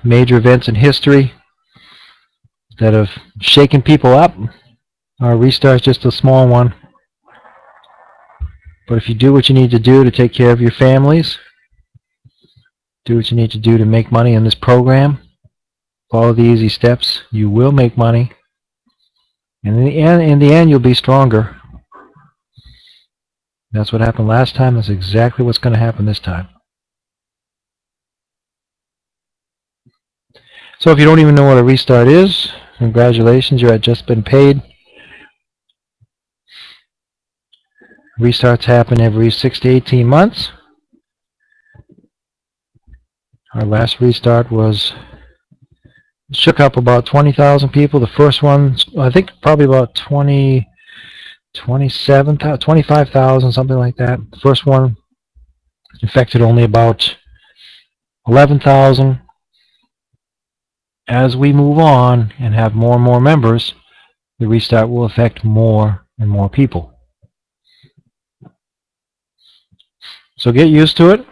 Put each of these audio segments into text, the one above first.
major events in history that have shaken people up. Our restart is just a small one. But if you do what you need to do to take care of your families, do what you need to do to make money in this program, follow the easy steps, you will make money. And in the end, you'll be stronger. That's what happened last time. That's exactly what's going to happen this time. So if you don't even know what a restart is, congratulations, you're at Just Been Paid. Restarts happen every 6 to 18 months. Our last restart shook up about 20,000 people. The first one, I think probably about 25,000, something like that. The first one affected only about 11,000. As we move on and have more and more members, the restart will affect more and more people. So get used to it.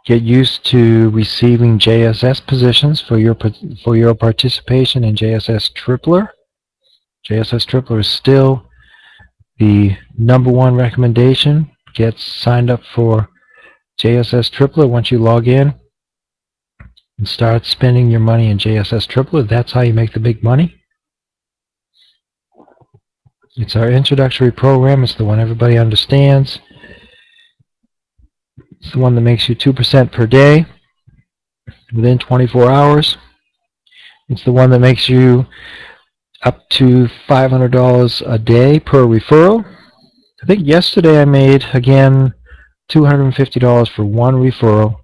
Get used to receiving JSS positions for your participation in JSS Tripler. JSS Tripler is still the #1 recommendation. Get signed up for JSS Tripler once you log in and start spending your money in JSS Tripler. That's how you make the big money. It's our introductory program. It's the one everybody understands. It's the one that makes you 2% per day within 24 hours. It's the one that makes you up to $500 a day per referral. I think yesterday I made, again, $250 for one referral.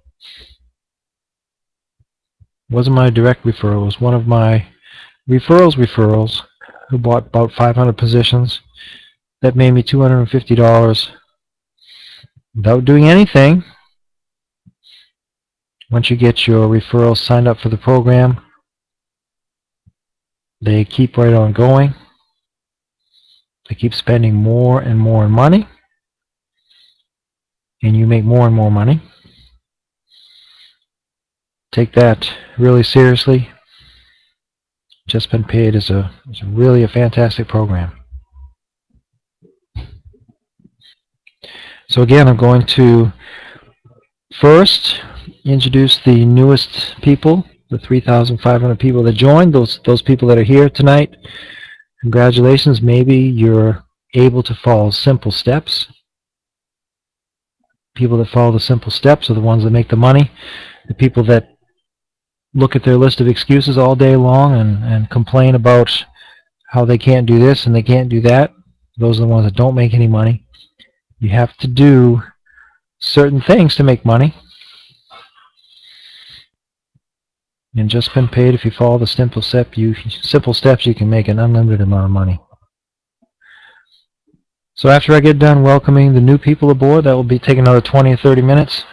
It wasn't my direct referral. It was one of my referrals who bought about 500 positions. That made me $250 without doing anything. Once you get your referrals signed up for the program, they keep right on going. They keep spending more and more money, and you make more and more money. Take that really seriously. Just Been Paid is really a fantastic program. So again, I'm going to first introduce the newest people, the 3,500 people that joined, those people that are here tonight. Congratulations. Maybe you're able to follow simple steps. People that follow the simple steps are the ones that make the money. The people that look at their list of excuses all day long and complain about how they can't do this and they can't do that, those are the ones that don't make any money. You have to do certain things to make money. And Just Been Paid, if you follow the simple steps, you can make an unlimited amount of money. So after I get done welcoming the new people aboard, that will be taking another 20 or 30 minutes.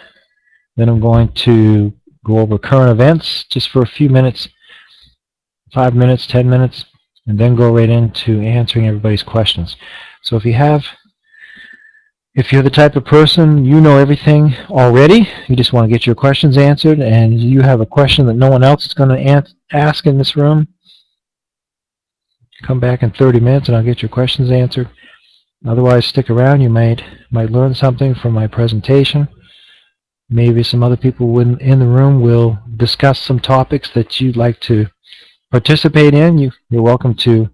Then I'm going to go over current events just for a few minutes, 5 minutes, 10 minutes, and then go right into answering everybody's questions. So if you're the type of person, you know everything already, you just want to get your questions answered, and you have a question that no one else is going to ask in this room, come back in 30 minutes and I'll get your questions answered. Otherwise, stick around. You might learn something from my presentation. Maybe some other people in the room will discuss some topics that you'd like to participate in. You're welcome to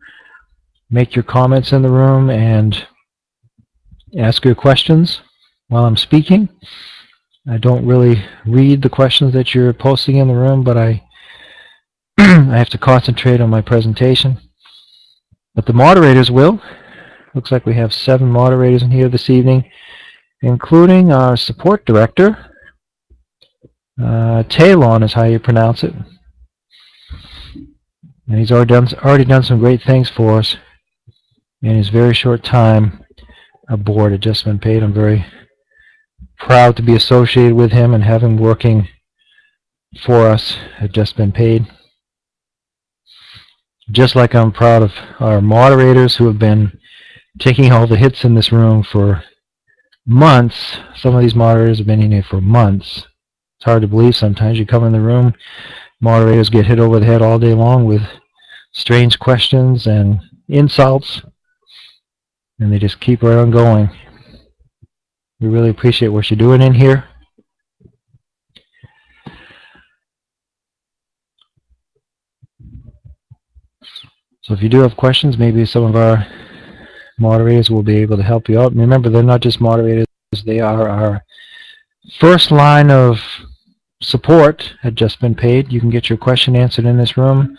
make your comments in the room and ask your questions while I'm speaking. I don't really read the questions that you're posting in the room, but I have to concentrate on my presentation. But the moderators will. Looks like we have 7 moderators in here this evening, including our support director. Talon is how you pronounce it. And he's already done some great things for us in his very short time aboard at Just Been Paid. I'm very proud to be associated with him and have him working for us at Just Been Paid. Just like I'm proud of our moderators who have been taking all the hits in this room for months. Some of these moderators have been in here for months. hard to believe sometimes. You come in the room, moderators get hit over the head all day long with strange questions and insults, and they just keep right on going. We really appreciate what you're doing in here. So if you do have questions, maybe some of our moderators will be able to help you out. And remember, they're not just moderators, they are our first line of support at Just Been Paid. You can get your question answered in this room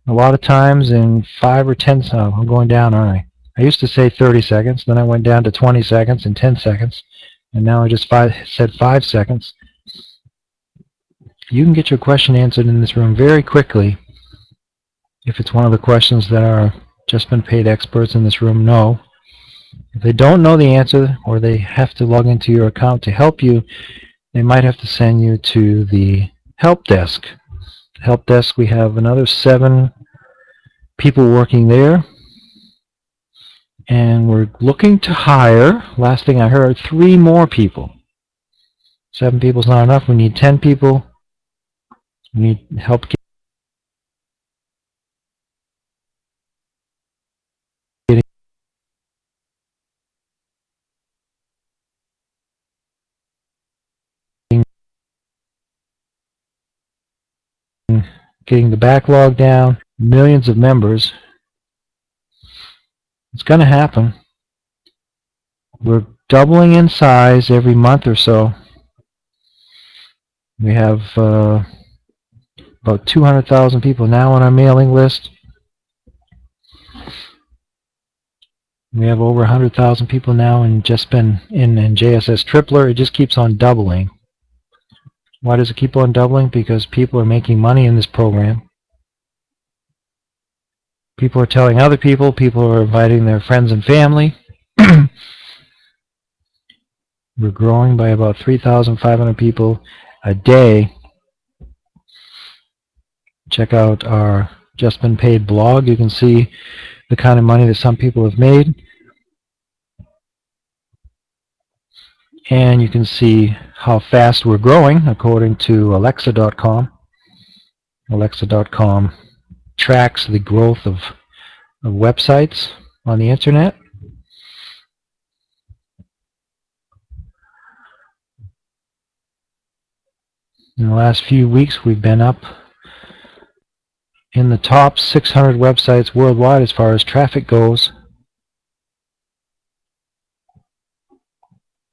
a lot of times in 5 or 10, I'm going down, aren't I? I used to say 30 seconds, then I went down to 20 seconds and 10 seconds, and now I just said 5 seconds. You can get your question answered in this room very quickly if it's one of the questions that our Just Been Paid experts in this room know. If they don't know the answer, or they have to log into your account to help you, they might have to send you to the help desk. The help desk, we have another 7 people working there, and we're looking to hire, last thing I heard, 3 more people. 7 people is not enough. We need 10 people. We need help getting the backlog down. Millions of members. It's going to happen. We're doubling in size every month or so. We have about 200,000 people now on our mailing list. We have over 100,000 people now in JSS Tripler. It just keeps on doubling. Why does it keep on doubling? Because people are making money in this program. People are telling other people. People are inviting their friends and family. We're growing by about 3,500 people a day. Check out our Just Been Paid blog. You can see the kind of money that some people have made. And you can see how fast we're growing according to Alexa.com. Alexa.com tracks the growth of websites on the internet. In the last few weeks, we've been up in the top 600 websites worldwide as far as traffic goes.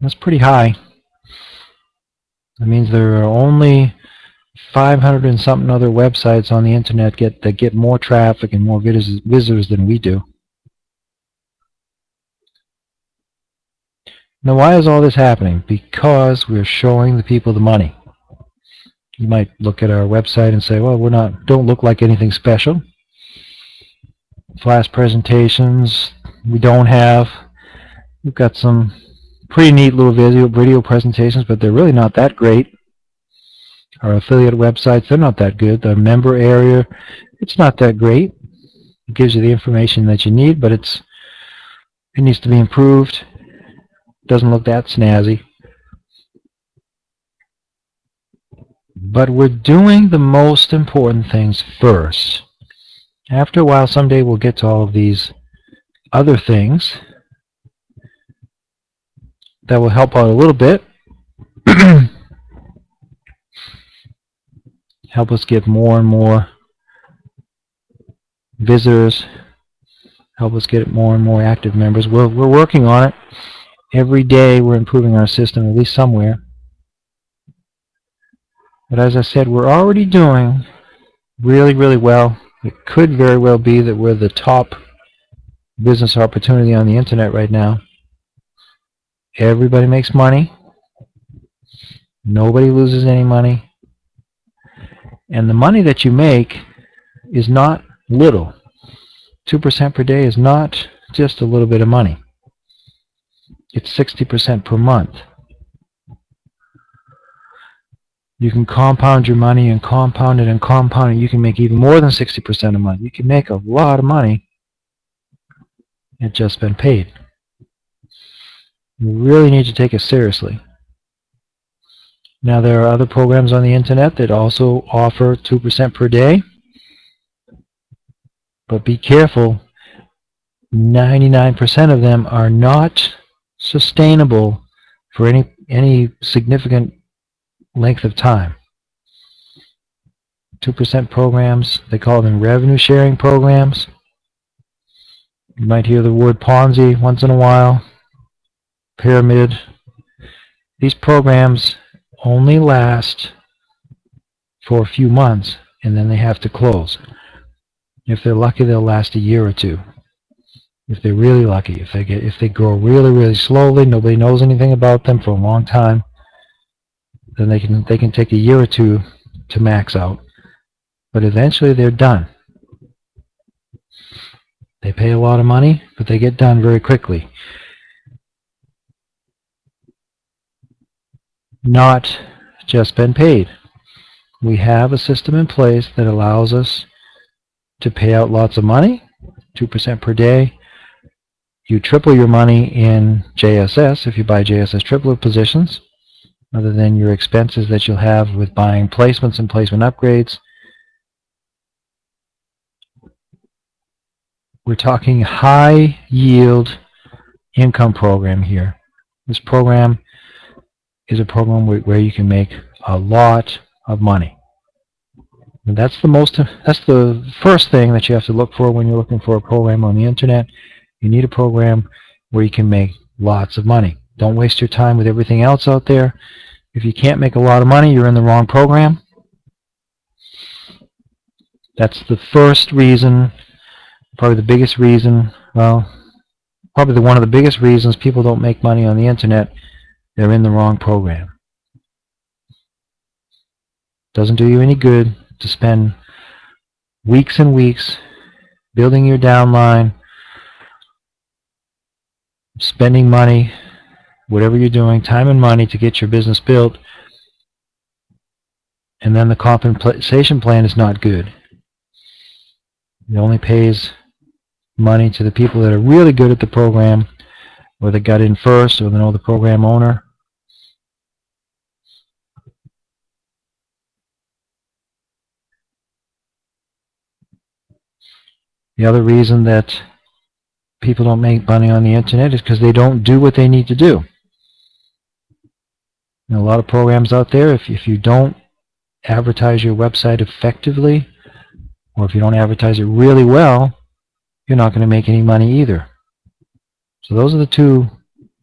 That's pretty high. That means there are only 500 and something other websites on the internet that get more traffic and more visitors than we do. Now, why is all this happening? Because we're showing the people the money. You might look at our website and say, well, don't look like anything special. Flash presentations we don't have. We've got some pretty neat little video presentations, but they're really not that great. Our affiliate websites, they're not that good. The member area, it's not that great. It gives you the information that you need, but it needs to be improved. It doesn't look that snazzy. But we're doing the most important things first. After a while, someday we'll get to all of these other things that will help out a little bit. Help us get more and more visitors. Help us get more and more active members. We're working on it. Every day we're improving our system, at least somewhere. But as I said, we're already doing really, really well. It could very well be that we're the top business opportunity on the internet right now. Everybody makes money. Nobody loses any money. And the money that you make is not little. 2% per day is not just a little bit of money. It's 60% per month. You can compound your money and compound it and compound it. You can make even more than 60% a month. You can make a lot of money. It's Just Been Paid. You really need to take it seriously. Now there are other programs on the internet that also offer 2% per day, but be careful, 99% of them are not sustainable for any significant length of time. 2% programs, they call them revenue sharing programs. You might hear the word Ponzi once in a while, pyramid. These programs only last for a few months and then they have to close. If they're lucky, they'll last a year or two. If they're really lucky, if they grow really slowly, nobody knows anything about them for a long time, then they can take a year or two to max out. But eventually they're done. They pay a lot of money, but they get done very quickly. Not just been paid. We have a system in place that allows us to pay out lots of money, 2% per day. You triple your money in JSS if you buy JSS triplet positions, other than your expenses that you'll have with buying placements and placement upgrades. We're talking high yield income program here. This program is a program where you can make a lot of money. And that's the first thing that you have to look for when you're looking for a program on the internet. You need a program where you can make lots of money. Don't waste your time with everything else out there. If you can't make a lot of money, you're in the wrong program. That's the first reason, probably the biggest reason, well, probably one of the biggest reasons people don't make money on the internet. They're in the wrong program. Doesn't do you any good to spend weeks and weeks building your downline, spending money, whatever you're doing, time and money to get your business built, and then the compensation plan is not good. It only pays money to the people that are really good at the program, or that got in first, or they know the program owner. The other reason that people don't make money on the internet is because they don't do what they need to do. A lot of programs out there, if you don't advertise your website effectively, or if you don't advertise it really well, you're not going to make any money either. So those are the two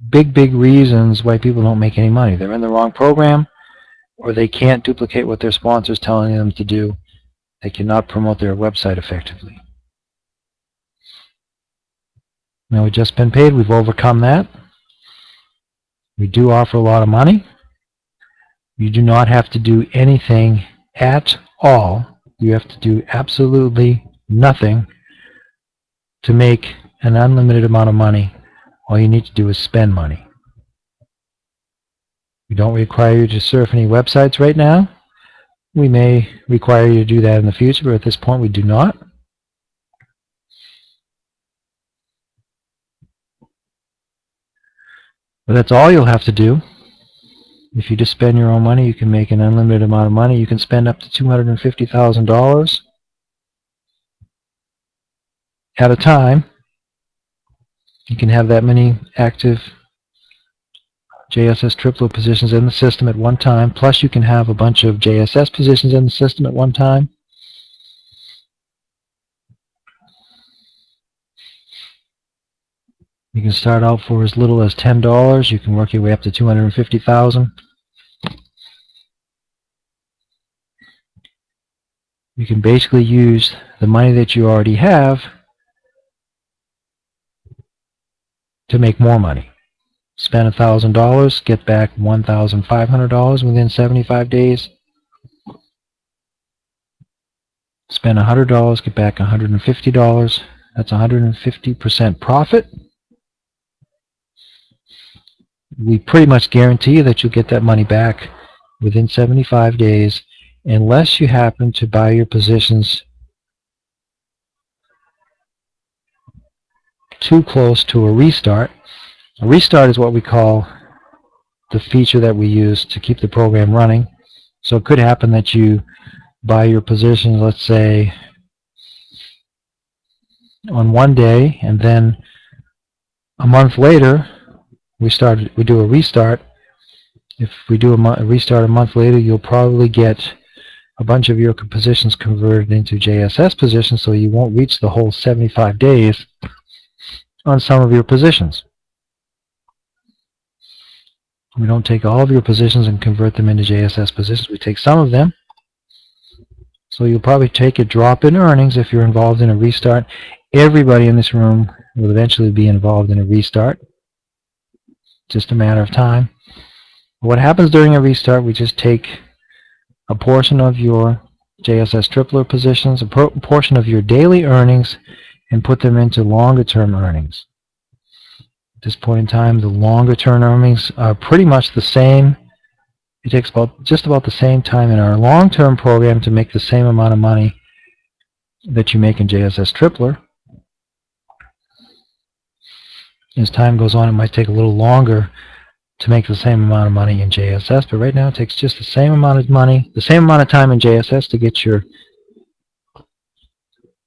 big reasons why people don't make any money. They're in the wrong program, or they can't duplicate what their sponsor's telling them to do. They cannot promote their website effectively. Now, we've just been paid. We've overcome that. We do offer a lot of money. You do not have to do anything at all. You have to do absolutely nothing to make an unlimited amount of money. All you need to do is spend money. We don't require you to surf any websites right now. We may require you to do that in the future, but at this point we do not. But that's all you'll have to do. If you just spend your own money, you can make an unlimited amount of money. You can spend up to $250,000 at a time. You can have that many active JSS triplet positions in the system at one time. Plus you can have a bunch of JSS positions in the system at one time. You can start out for as little as $10. You can work your way up to $250,000. You can basically use the money that you already have to make more money. Spend $1,000, get back $1,500 within 75 days. Spend $100, get back $150. That's 150% profit. We pretty much guarantee that you'll get that money back within 75 days, unless you happen to buy your positions too close to a restart. A restart is what we call the feature that we use to keep the program running. So it could happen that you buy your positions, let's say, on one day, and then a month later we do a restart. If we do a restart a month later, you'll probably get a bunch of your positions converted into JSS positions, so you won't reach the whole 75 days on some of your positions. We don't take all of your positions and convert them into JSS positions. We take some of them. So you'll probably take a drop in earnings if you're involved in a restart. Everybody in this room will eventually be involved in a restart. Just a matter of time. What happens during a restart, we just take a portion of your JSS tripler positions, a portion of your daily earnings, and put them into longer term earnings. At this point in time, the longer term earnings are pretty much the same. It takes just about the same time in our long-term program to make the same amount of money that you make in JSS tripler. As time goes on, it might take a little longer to make the same amount of money in JSS, but right now it takes just the same amount of money, the same amount of time in JSS to get your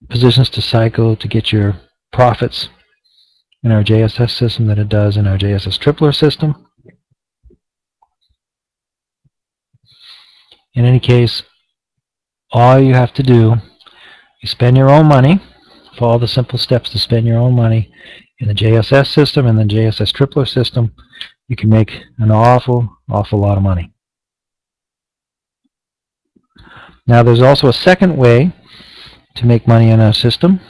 positions to cycle, to get your profits in our JSS system that it does in our JSS tripler system. In any case, all you have to do is spend your own money, follow the simple steps to spend your own money in the JSS system and the JSS tripler system. You can make an awful lot of money. Now there's also a second way to make money in our system,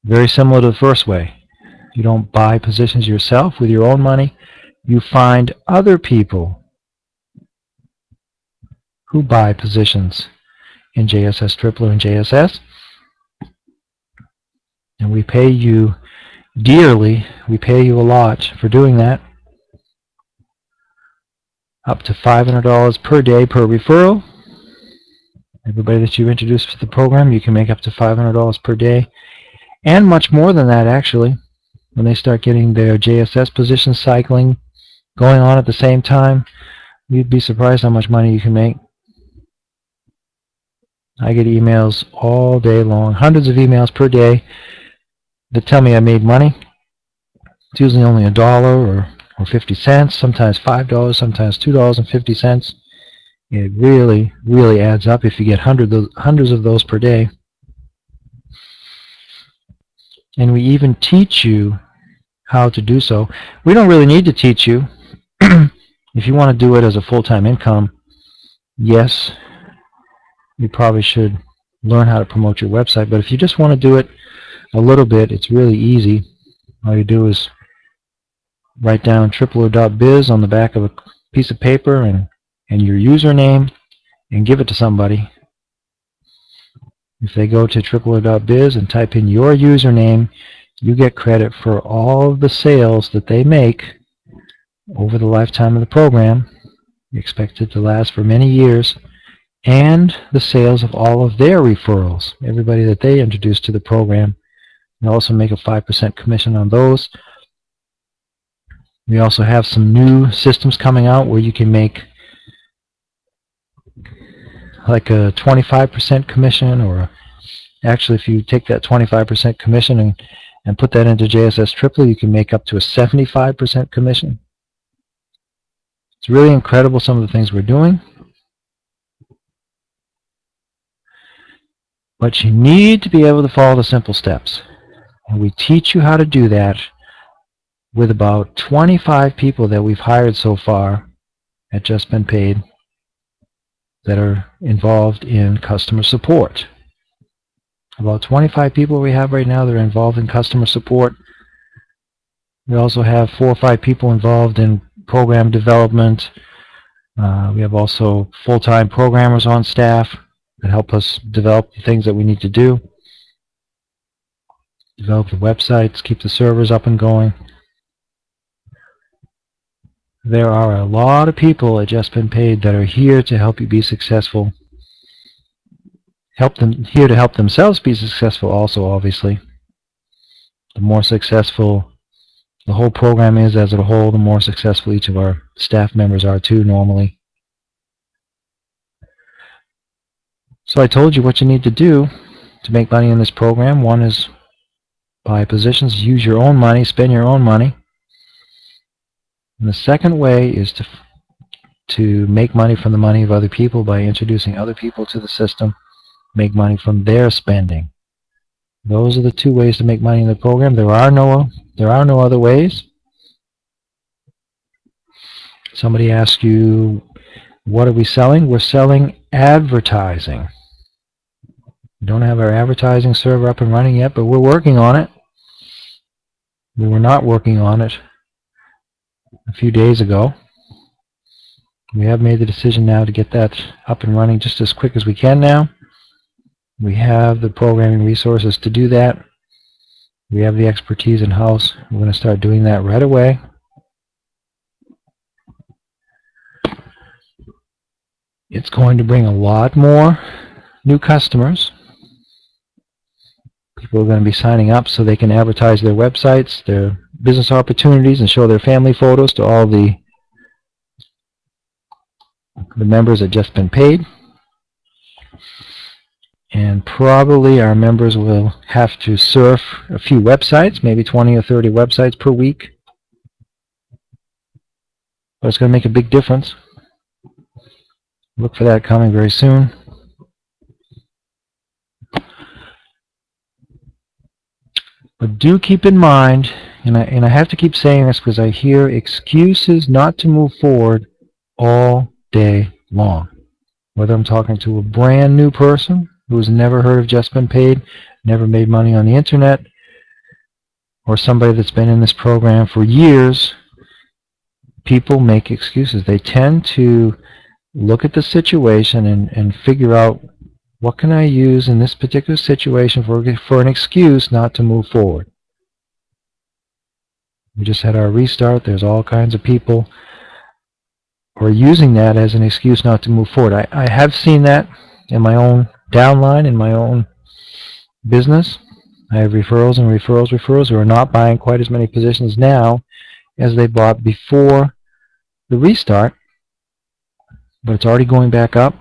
very similar to the first way. You don't buy positions yourself with your own money. You find other people who buy positions in JSS tripler and JSS, and we pay you dearly. We pay you a lot for doing that, up to $500 per day per referral. Everybody that you introduce to the program, you can make up to $500 per day, and much more than that actually. When they start getting their JSS position cycling going on at the same time, you'd be surprised how much money you can make. I get emails all day long, hundreds of emails per day that tell me I made money. It's usually only $1 or 50 cents, sometimes $5, sometimes $2.50. It really adds up if you get hundreds of those per day. And we even teach you how to do so. We don't really need to teach you. If you want to do it as a full-time income, yes, you probably should learn how to promote your website. But if you just want to do it a little bit, it's really easy. All you do is write down tripler.biz on the back of a piece of paper and your username and give it to somebody. If they go to tripler.biz and type in your username, you get credit for all of the sales that they make over the lifetime of the program. You expect it to last for many years, and the sales of all of their referrals, everybody that they introduce to the program. They also make a 5% commission on those. We also have some new systems coming out where you can make like a 25% commission, or actually if you take that 25% commission and put that into JSS tripler, you can make up to a 75% commission. It's really incredible some of the things we're doing. But you need to be able to follow the simple steps. And we teach you how to do that with about 25 people that we've hired so far at Just Been Paid that are involved in customer support. About 25 people we have right now that are involved in customer support. We also have 4 or 5 people involved in program development. We have also full-time programmers on staff that help us develop the things that we need to do. Develop the websites, keep the servers up and going. There are a lot of people at Just Been Paid that are here to help you be successful. Here to help themselves be successful also, obviously. The more successful the whole program is as a whole, the more successful each of our staff members are too normally. So I told you what you need to do to make money in this program. One is buy positions, use your own money, spend your own money. And the second way is to make money from the money of other people by introducing other people to the system, make money from their spending. Those are the two ways to make money in the program. There are no other ways. Somebody asks you, what are we selling? We're selling advertising. We don't have our advertising server up and running yet, but we're working on it. We were not working on it a few days ago. We have made the decision now to get that up and running just as quick as we can now. We have the programming resources to do that. We have the expertise in-house. We're going to start doing that right away. It's going to bring a lot more new customers. People are going to be signing up so they can advertise their websites, their business opportunities, and show their family photos to all the members that just been paid. And probably our members will have to surf a few websites, maybe 20 or 30 websites per week. But it's going to make a big difference. Look for that coming very soon. But do keep in mind, and I have to keep saying this because I hear excuses not to move forward all day long. Whether I'm talking to a brand new person who's never heard of Just Been Paid, never made money on the internet, or somebody that's been in this program for years, people make excuses. They tend to look at the situation and figure out, what can I use in this particular situation for an excuse not to move forward? We just had our restart. There's all kinds of people who are using that as an excuse not to move forward. I have seen that in my own downline, in my own business. I have referrals and referrals who are not buying quite as many positions now as they bought before the restart, but it's already going back up.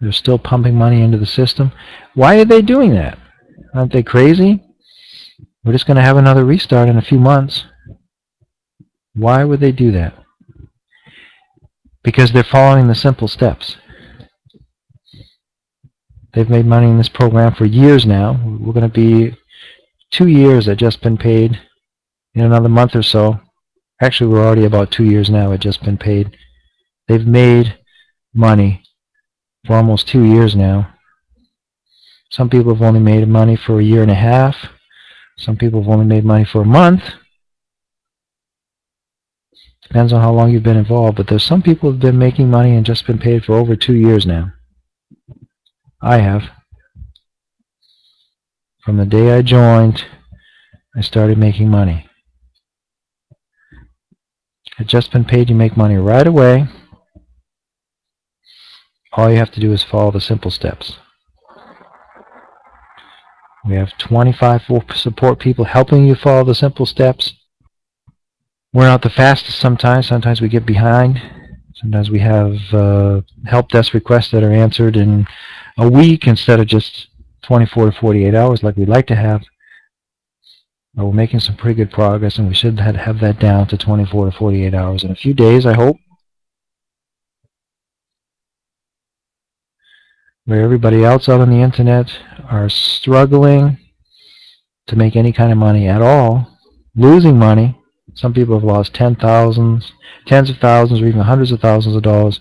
They're still pumping money into the system. Why are they doing that? Aren't they crazy? We're just going to have another restart in a few months. Why would they do that? Because they're following the simple steps. They've made money in this program for years now. We're going to be 2 years at Just Been Paid in another month or so. Actually, we're already about 2 years now at Just Been Paid. They've made money for almost 2 years now. Some people have only made money for a year and a half. Some people have only made money for a month. Depends on how long you've been involved, but there's some people who have been making money and Just Been Paid for over 2 years now. I have. From the day I joined, I started making money. At Just Been Paid, you make money right away. All you have to do is follow the simple steps. We have 25 support people helping you follow the simple steps. We're not the fastest sometimes. Sometimes we get behind. Sometimes we have help desk requests that are answered in a week instead of just 24 to 48 hours like we'd like to have. But we're making some pretty good progress, and we should have that down to 24 to 48 hours in a few days, I hope. Where everybody else out on the internet are struggling to make any kind of money at all, losing money. Some people have lost tens of thousands, or even hundreds of thousands of dollars.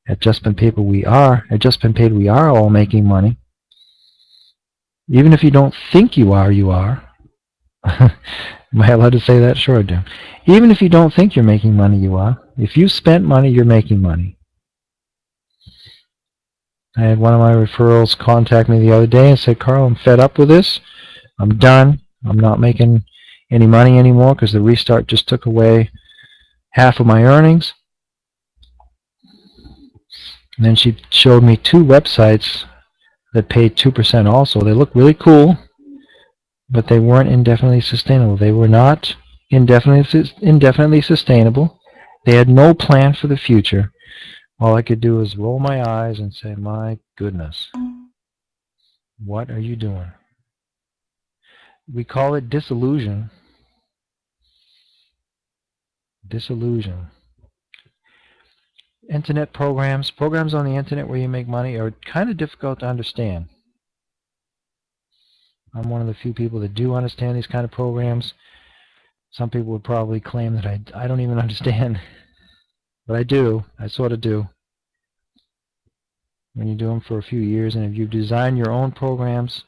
At Just Been Paid, we are all making money. Even if you don't think you are, you are. Am I allowed to say that? Sure I do. Even if you don't think you're making money, you are. If you spent money, you're making money. I had one of my referrals contact me the other day and said, Carl, I'm fed up with this. I'm done. I'm not making any money anymore because the restart just took away half of my earnings. And then she showed me 2 websites that paid 2% also. They look really cool. but they weren't indefinitely sustainable. They were not indefinitely sustainable. They had no plan for the future. All I could do was roll my eyes and say, my goodness, what are you doing? We call it disillusion. Disillusion. Internet programs on the internet where you make money are kind of difficult to understand. I'm one of the few people that do understand these kind of programs. Some people would probably claim that I don't even understand, but I do. I sort of do. When you do them for a few years, and if you design your own programs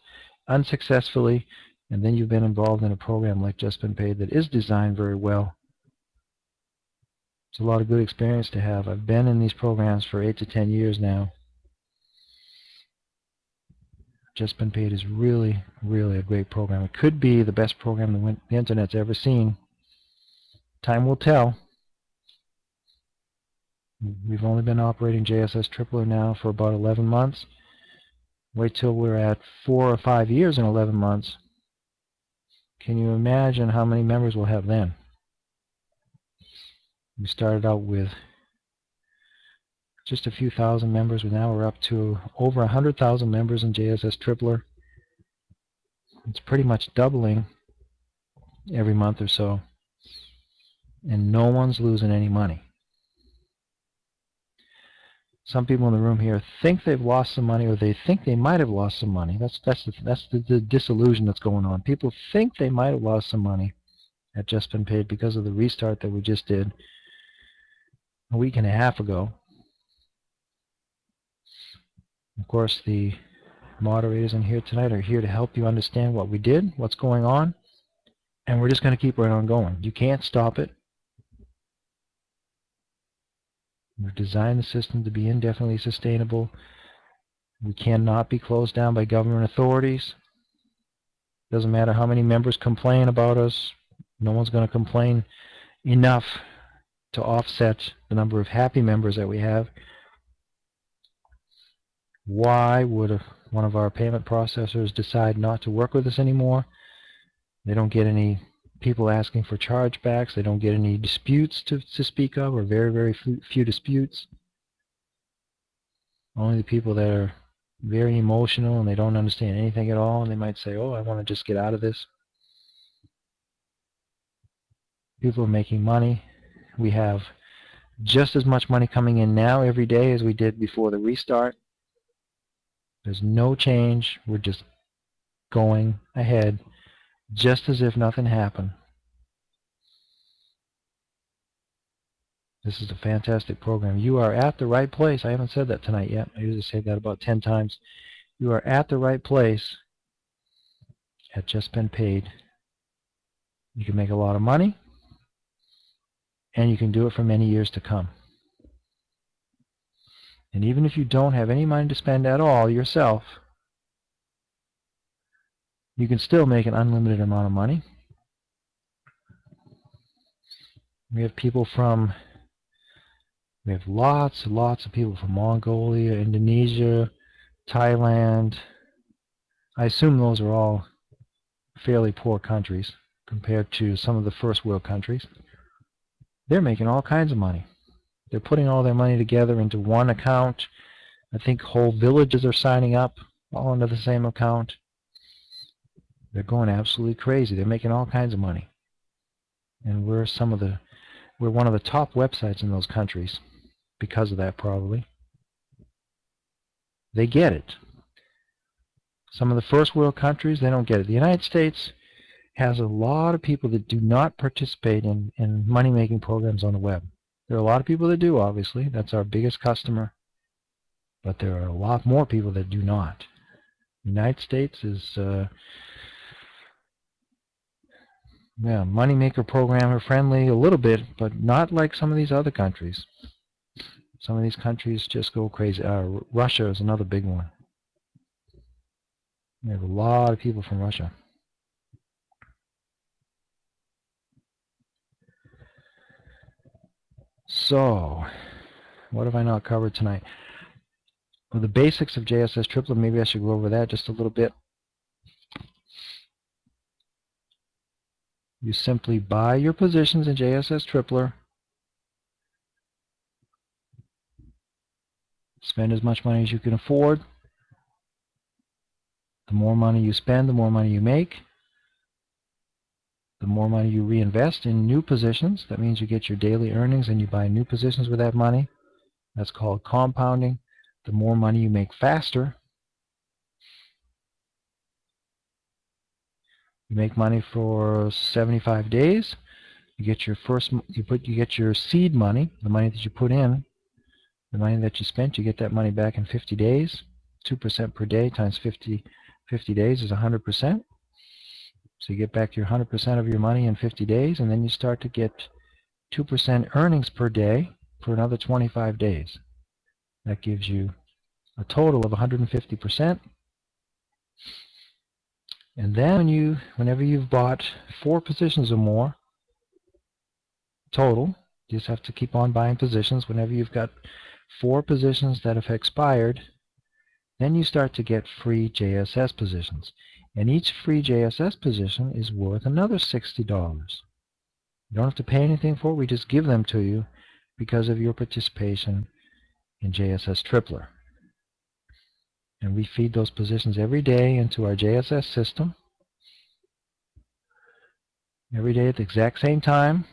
unsuccessfully, and then you've been involved in a program like Just Been Paid that is designed very well, it's a lot of good experience to have. I've been in these programs for 8 to 10 years now. Just Been Paid is really, really a great program. It could be the best program the internet's ever seen. Time will tell. We've only been operating JSS Tripler now for about 11 months. Wait till we're at 4 or 5 years and 11 months. Can you imagine how many members we'll have then? We started out with just a few thousand members, but now we're up to over 100,000 members in JSS Tripler. It's pretty much doubling every month or so, and no one's losing any money. Some people in the room here think they've lost some money, or they think they might have lost some money. That's the disillusion that's going on. People think they might have lost some money at Just Been Paid because of the restart that we just did a week and a half ago. Of course, the moderators in here tonight are here to help you understand what we did, what's going on, and we're just going to keep right on going. You can't stop it. We've designed the system to be indefinitely sustainable. We cannot be closed down by government authorities. Doesn't matter how many members complain about us. No one's going to complain enough to offset the number of happy members that we have. Why would one of our payment processors decide not to work with us anymore? They don't get any people asking for chargebacks. They don't get any disputes to speak of, or very, very few disputes. Only the people that are very emotional and they don't understand anything at all, and they might say, oh, I want to just get out of this. People are making money. We have just as much money coming in now every day as we did before the restart. There's no change. We're just going ahead just as if nothing happened. This is a fantastic program. You are at the right place. I haven't said that tonight yet. I usually say that about 10 times. You are at the right place at Just Been Paid. You can make a lot of money, and you can do it for many years to come. And even if you don't have any money to spend at all yourself, you can still make an unlimited amount of money. We have lots and lots of people from Mongolia, Indonesia, Thailand. I assume those are all fairly poor countries compared to some of the first world countries. They're making all kinds of money. They're putting all their money together into one account. I think whole villages are signing up all under the same account. They're going absolutely crazy. They're making all kinds of money. And we're one of the top websites in those countries because of that, probably. They get it. Some of the first world countries, they don't get it. The United States has a lot of people that do not participate in money-making programs on the web. There are a lot of people that do, obviously. That's our biggest customer. But there are a lot more people that do not. The United States is money-maker programmer friendly a little bit, but not like some of these other countries. Some of these countries just go crazy. Russia is another big one. We have a lot of people from Russia. So, what have I not covered tonight? Well, the basics of JSS Tripler, maybe I should go over that just a little bit. You simply buy your positions in JSS Tripler, spend as much money as you can afford. The more money you spend, the more money you make. The more money you reinvest in new positions. That means you get your daily earnings and you buy new positions with that money. That's called compounding. The more money you make faster. You make money for 75 days. You get your you get your seed money, the money that you put in, the money that you spent. You get that money back in 50 days. 2% per day times 50 days is 100%. So you get back your 100% of your money in 50 days, and then you start to get 2% earnings per day for another 25 days. That gives you a total of 150%. And then whenever you've bought 4 positions or more total, you just have to keep on buying positions. Whenever you've got 4 positions that have expired, then you start to get free JSS positions. And each free JSS position is worth another $60. You don't have to pay anything for it. We just give them to you because of your participation in JSS Tripler. And we feed those positions every day into our JSS system. Every day at the exact same time.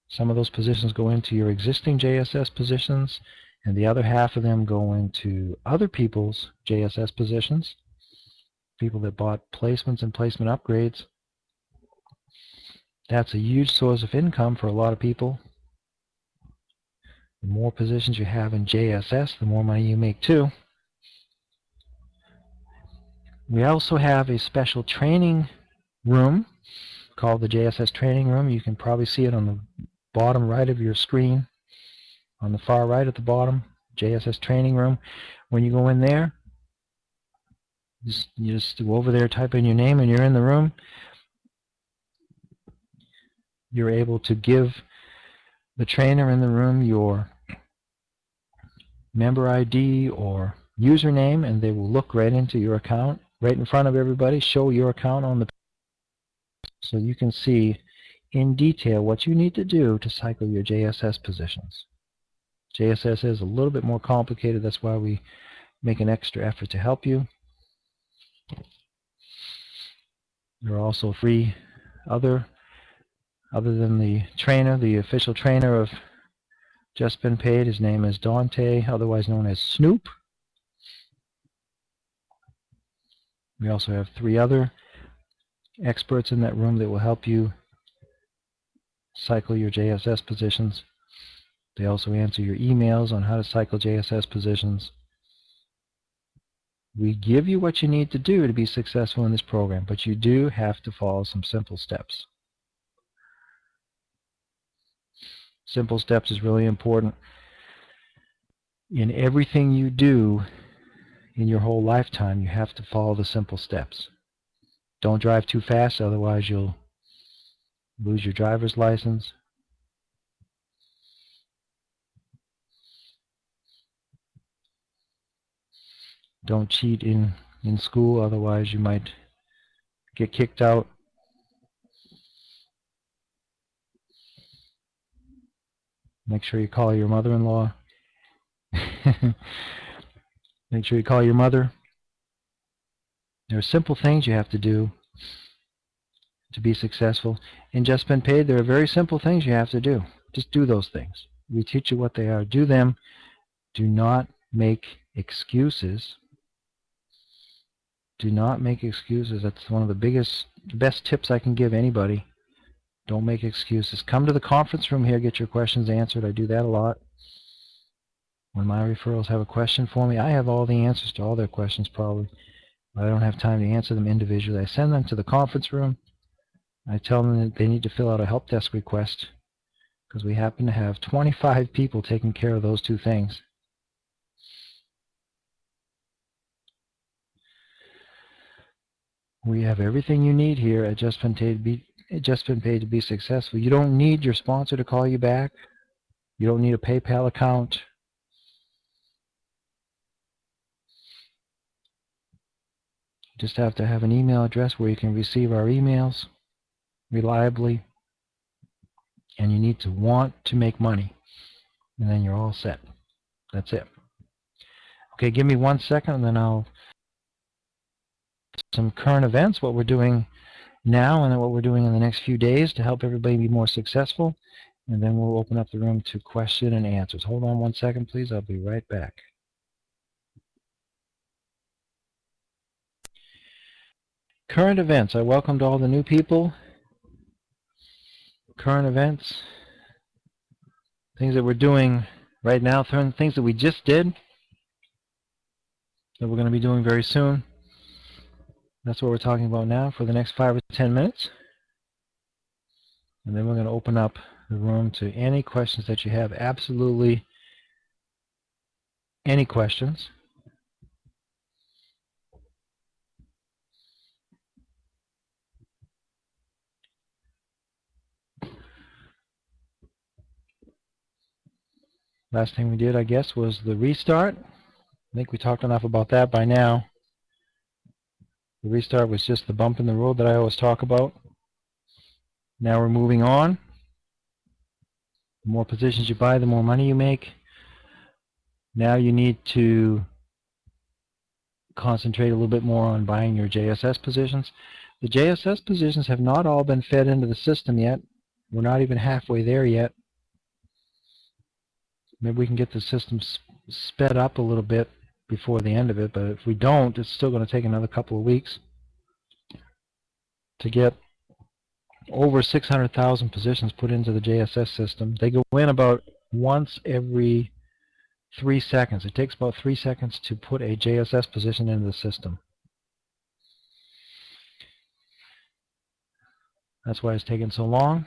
Some of those positions go into your existing JSS positions, and the other half of them go into other people's JSS positions. People that bought placements and placement upgrades. That's a huge source of income for a lot of people. The more positions you have in JSS, the more money you make too. We also have a special training room called the JSS Training Room. You can probably see it on the bottom right of your screen. On the far right at the bottom, JSS Training Room. When you go in there, you just go over there, type in your name, and you're in the room. You're able to give the trainer in the room your member ID or username, and they will look right into your account, right in front of everybody, show your account on the so you can see in detail what you need to do to cycle your JSS positions. JSS is a little bit more complicated. That's why we make an extra effort to help you. There are also free other than the trainer, the official trainer of Just Been Paid. His name is Dante, otherwise known as Snoop. We also have 3 other experts in that room that will help you cycle your JSS positions. They also answer your emails on how to cycle JSS positions. We give you what you need to do to be successful in this program, but you do have to follow some simple steps. Simple steps is really important. In everything you do in your whole lifetime, you have to follow the simple steps. Don't drive too fast, otherwise you'll lose your driver's license. Don't cheat in school, otherwise you might get kicked out. Make sure you call your mother-in-law. Make sure you call your mother. There are simple things you have to do to be successful. In Just Been Paid, there are very simple things you have to do. Just do those things. We teach you what they are. Do them. Do not make excuses. Do not make excuses. That's one of the best tips I can give anybody. Don't make excuses. Come to the conference room here, get your questions answered. I do that a lot. When my referrals have a question for me, I have all the answers to all their questions probably, but I don't have time to answer them individually. I send them to the conference room. I tell them that they need to fill out a help desk request because we happen to have 25 people taking care of those 2 things. We have everything you need here at Just Been Paid to be successful. You don't need your sponsor to call you back. You don't need a PayPal account. You just have to have an email address where you can receive our emails reliably, and you need to want to make money, and then you're all set. That's it. Okay, give me 1 second, and then I'll some current events, what we're doing now and then what we're doing in the next few days to help everybody be more successful, and then we'll open up the room to question and answers. Hold on 1 second, please. I'll be right back. Current events. I welcomed all the new people. Current events. Things that we're doing right now, things that we just did that we're going to be doing very soon. That's what we're talking about now for the next 5 or 10 minutes. And then we're going to open up the room to any questions that you have. Absolutely any questions. Last thing we did, I guess, was the restart. I think we talked enough about that by now. The restart was just the bump in the road that I always talk about. Now we're moving on. The more positions you buy, the more money you make. Now you need to concentrate a little bit more on buying your JSS positions. The JSS positions have not all been fed into the system yet. We're not even halfway there yet. Maybe we can get the system sped up a little bit before the end of it, but if we don't, it's still going to take another couple of weeks to get over 600,000 positions put into the JSS system. They go in about once every 3 seconds. It takes about 3 seconds to put a JSS position into the system. That's why it's taking so long.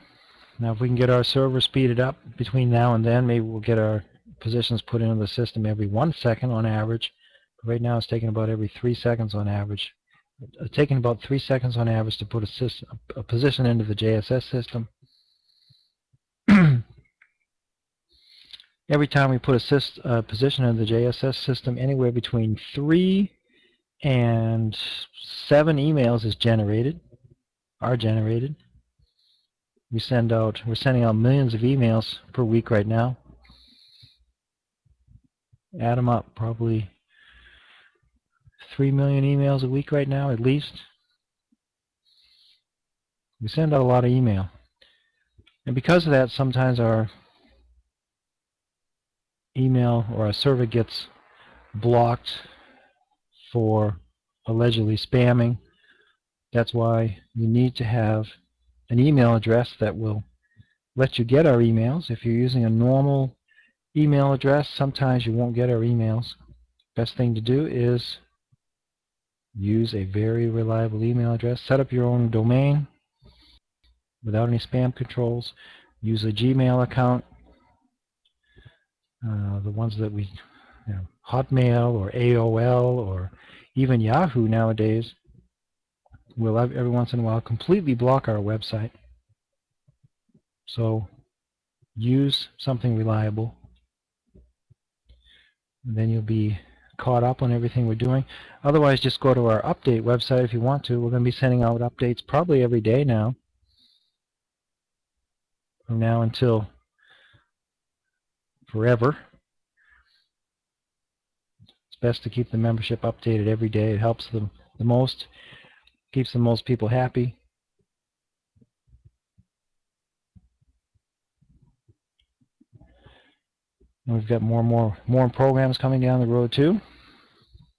Now if we can get our server speeded up between now and then, maybe we'll get our positions put into the system every 1 second on average. But right now it's taking about every 3 seconds on average. It's taking about 3 seconds on average to put a position into the JSS system. Every time we put a position in the JSS system, anywhere between 3 and 7 emails are generated. We're sending out millions of emails per week right now. Add them up, probably 3 million emails a week right now, at least. We send out a lot of email. And because of that, sometimes our email or our server gets blocked for allegedly spamming. That's why you need to have an email address that will let you get our emails. If you're using a normal email address, sometimes you won't get our emails. Best thing to do is use a very reliable email address. Set up your own domain without any spam controls. Use a Gmail account. The ones that we, Hotmail or AOL or even Yahoo nowadays will every once in a while completely block our website. So use something reliable, and then you'll be caught up on everything we're doing. Otherwise, just go to our update website if you want to. We're going to be sending out updates probably every day now, from now until forever. It's best to keep the membership updated every day. It helps them the most, keeps the most people happy. And we've got more programs coming down the road too.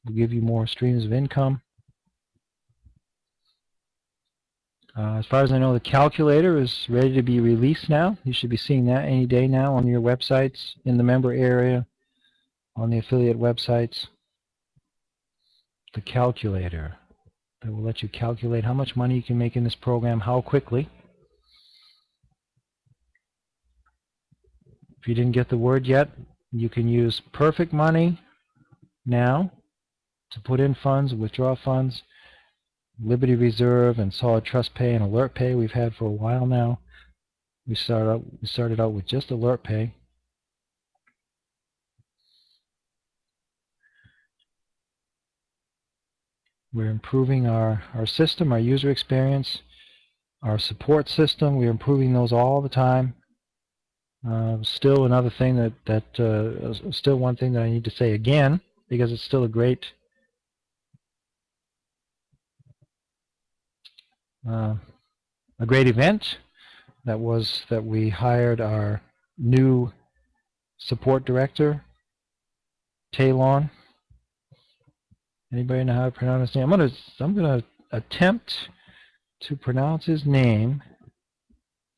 We'll give you more streams of income. As far as I know, the calculator is ready to be released now. You should be seeing that any day now on your websites, in the member area, on the affiliate websites. The calculator that will let you calculate how much money you can make in this program, how quickly. If you didn't get the word yet, you can use Perfect Money now to put in funds, withdraw funds. Liberty Reserve and Solid Trust Pay and Alert Pay we've had for a while now. We started out with just Alert Pay. We're improving our system, our user experience, our support system. We're improving those all the time. Still another thing still one thing that I need to say again, because it's still a great event. That we hired our new support director, Talon. Anybody know how to pronounce his name? I'm gonna attempt to pronounce his name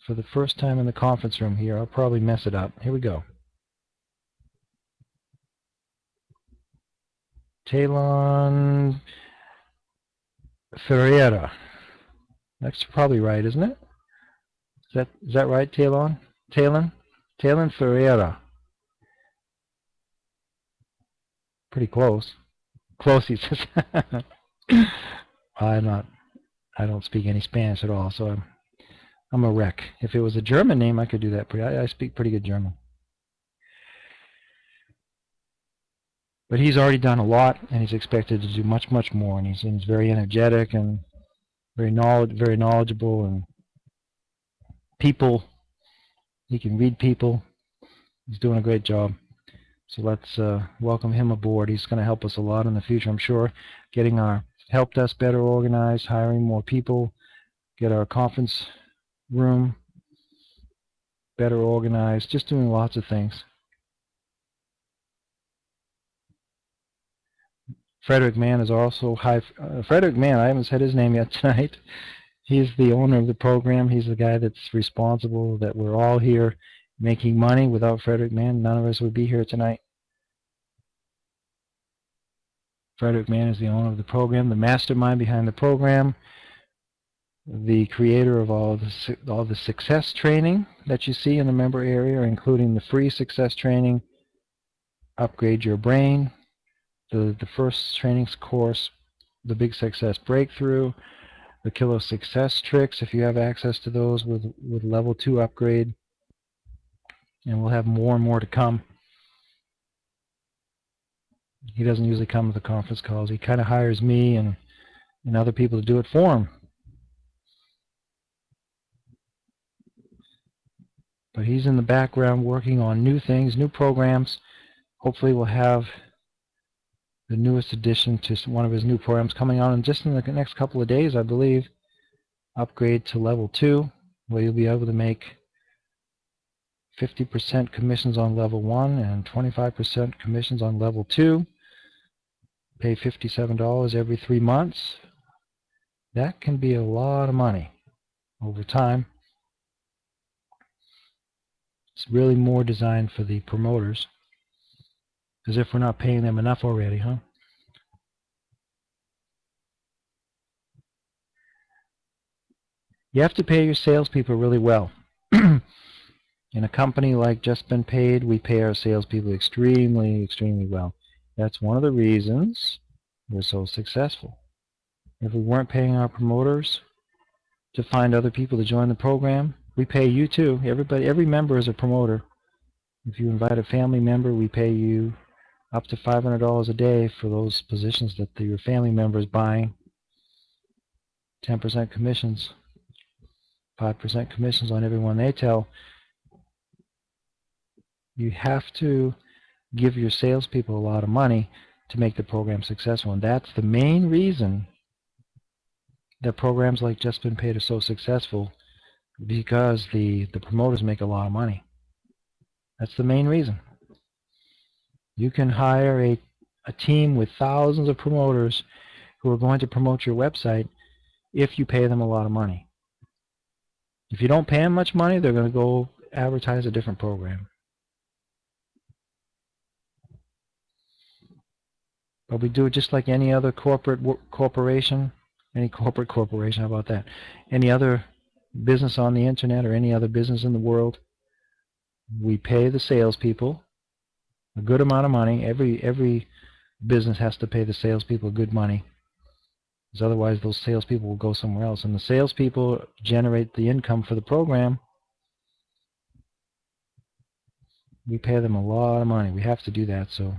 for the first time in the conference room here. I'll probably mess it up. Here we go. Talon Ferreira. That's probably right, isn't it? Is that right, Talon? Talon Ferreira. Pretty close. Close, he says. I don't speak any Spanish at all, so I'm a wreck. If it was a German name, I could do that. I speak pretty good German. But he's already done a lot, and he's expected to do much, much more. And he's very energetic and very knowledgeable, and people. He can read people. He's doing a great job. So let's welcome him aboard. He's going to help us a lot in the future, I'm sure. Getting our help desk better organized, hiring more people, get our conference room better organized, just doing lots of things. Frederick Mann is also Frederick Mann, I haven't said his name yet tonight. He's the owner of the program. He's the guy that's responsible that we're all here making money. Without Frederick Mann, none of us would be here tonight. Frederick Mann is the owner of the program, the mastermind behind the program, the creator of all the success training that you see in the member area, including the free success training, Upgrade Your Brain, the first trainings course, the Big Success Breakthrough, the Kilo Success Tricks, if you have access to those with level 2 upgrade. And we'll have more and more to come. He doesn't usually come to the conference calls. He kind of hires me and other people to do it for him. But he's in the background working on new things, new programs. Hopefully we'll have the newest addition to one of his new programs coming on in just in the next couple of days, I believe. Upgrade to level 2, where you'll be able to make 50% commissions on level 1 and 25% commissions on level 2. Pay $57 every 3 months. That can be a lot of money over time. It's really more designed for the promoters, as if we're not paying them enough already, huh? You have to pay your salespeople really well. In a company like Just Been Paid, we pay our salespeople extremely, extremely well. That's one of the reasons we're so successful. If we weren't paying our promoters to find other people to join the program, we pay you too. Every member is a promoter. If you invite a family member, we pay you up to $500 a day for those positions that your family member is buying. 10% commissions, 5% commissions on everyone they tell. You have to give your salespeople a lot of money to make the program successful, and that's the main reason that programs like Just Been Paid are so successful, because the promoters make a lot of money. That's the main reason. You can hire a team with thousands of promoters who are going to promote your website if you pay them a lot of money. If you don't pay them much money, they're going to go advertise a different program. But we do it just like any other corporation, how about that? Any other business on the internet or any other business in the world. We pay the salespeople a good amount of money. Every business has to pay the salespeople good money, because otherwise those salespeople will go somewhere else. And the salespeople generate the income for the program. We pay them a lot of money. We have to do that, so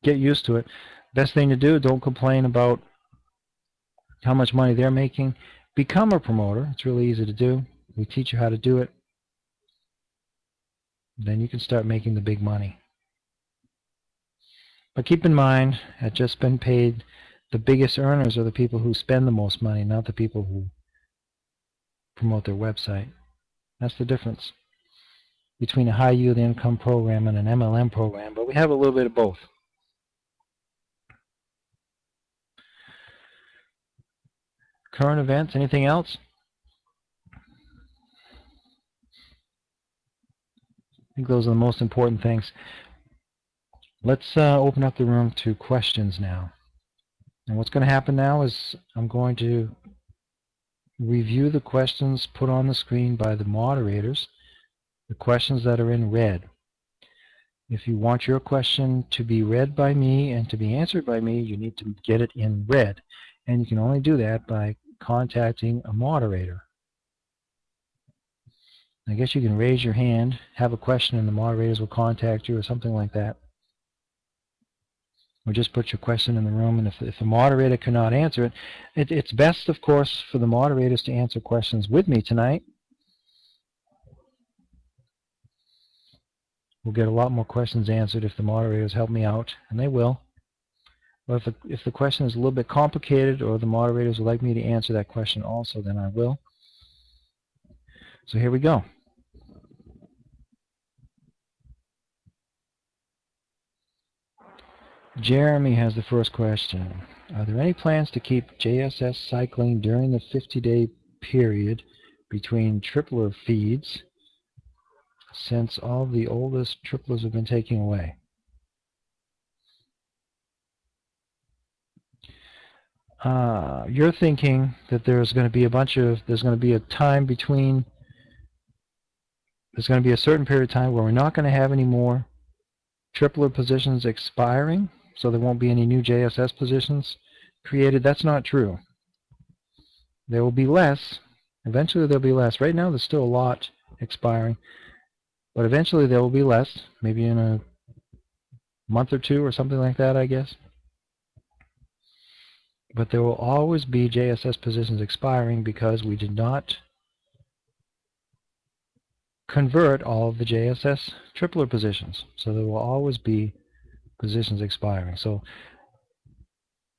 get used to it. Best thing to do, don't complain about how much money they're making. Become a promoter. It's really easy to do. We teach you how to do it. Then you can start making the big money. But keep in mind, at Just Been Paid, the biggest earners are the people who spend the most money, not the people who promote their website. That's the difference between a high yield income program and an MLM program, but we have a little bit of both. Current events, anything else? I think those are the most important things. Let's open up the room to questions now. And what's going to happen now is I'm going to review the questions put on the screen by the moderators, the questions that are in red. If you want your question to be read by me and to be answered by me, you need to get it in red. And you can only do that by contacting a moderator. I guess you can raise your hand, have a question, and the moderators will contact you or something like that. Or just put your question in the room, and if the moderator cannot answer it, it's best, of course, for the moderators to answer questions with me tonight. We'll get a lot more questions answered if the moderators help me out, and they will. But if the question is a little bit complicated, or the moderators would like me to answer that question also, then I will. So here we go. Jeremy has the first question. Are there any plans to keep JSS cycling during the 50-day period between tripler feeds, since all the oldest triplers have been taken away? You're thinking that there's going to be a time between, there's going to be a certain period of time where we're not going to have any more tripler positions expiring, so there won't be any new JSS positions created. That's not true. There will be less. Eventually there'll be less. Right now there's still a lot expiring, but eventually there will be less, maybe in a month or two or something like that, I guess. But there will always be JSS positions expiring because we did not convert all of the JSS tripler positions. So there will always be positions expiring. So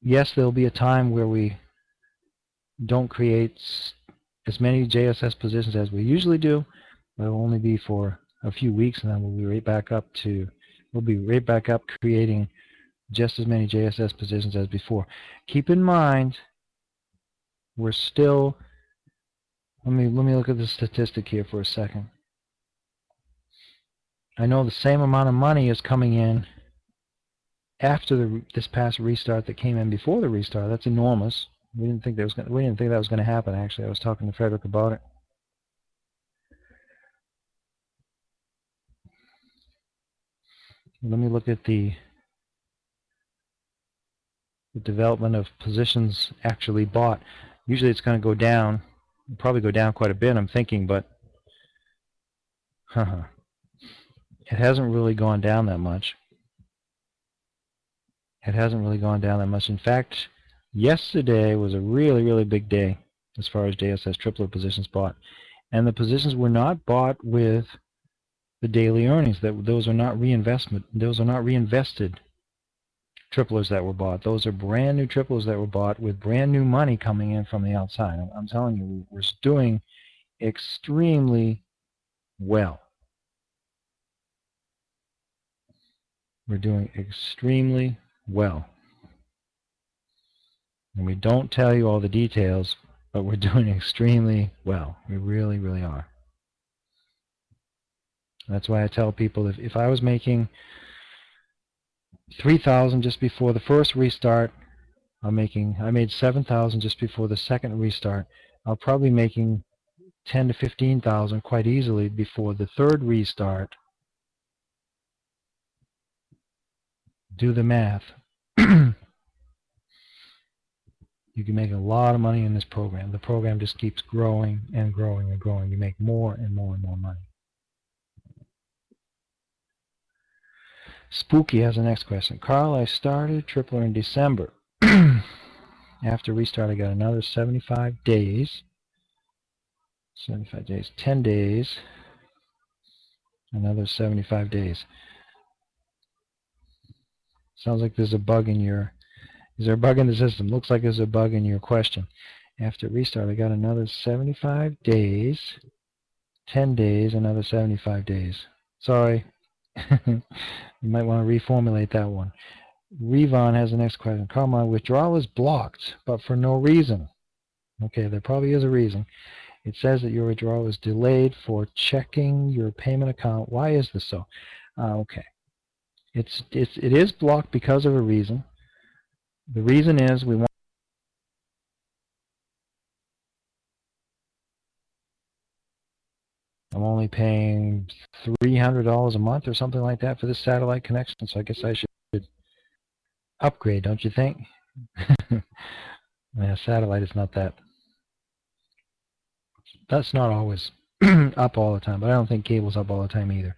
yes, there will be a time where we don't create as many JSS positions as we usually do, but it will only be for a few weeks, and then we'll be right back up creating just as many JSS positions as before. Keep in mind, we're still, let me look at the statistic here for a second. I know the same amount of money is coming in after this past restart that came in before the restart. That's enormous. We didn't think that was going to happen. Actually, I was talking to Frederick about it. Let me look at the development of positions actually bought. Usually it's going to go down. It'll probably go down quite a bit, I'm thinking, but it hasn't really gone down that much. It hasn't really gone down that much. In fact, yesterday was a really, really big day as far as JSS tripler positions bought. And the positions were not bought with the daily earnings. Those are not reinvestment. Those are not reinvested triplers that were bought. Those are brand new triplers that were bought with brand new money coming in from the outside. I'm telling you, we're doing extremely well. We're doing extremely well. And we don't tell you all the details, but we're doing extremely well. We really, really are. That's why I tell people, if I was making 3,000 just before the first restart, I made 7,000 just before the second restart. I'll probably be making 10 to 15,000 quite easily before the third restart. Do the math. You can make a lot of money in this program. The program just keeps growing and growing and growing. You make more and more and more money. Spooky has the next question. Carl, I started tripler in December. After restart, I got another 75 days. 75 days. 10 days. Another 75 days. Sounds like there's a bug in your... Is there a bug in the system? Looks like there's a bug in your question. After restart, I got another 75 days. 10 days, another 75 days. Sorry. You might want to reformulate that one. Revon has the next question. Carl, my withdrawal is blocked, but for no reason. Okay, there probably is a reason. It says that your withdrawal is delayed for checking your payment account. Why is this so? Okay. It is blocked because of a reason. The reason is we want... I'm only paying $300 a month or something like that for this satellite connection, so I guess I should upgrade, don't you think? Yeah, satellite is not that... That's not always up all the time, but I don't think cable's up all the time either.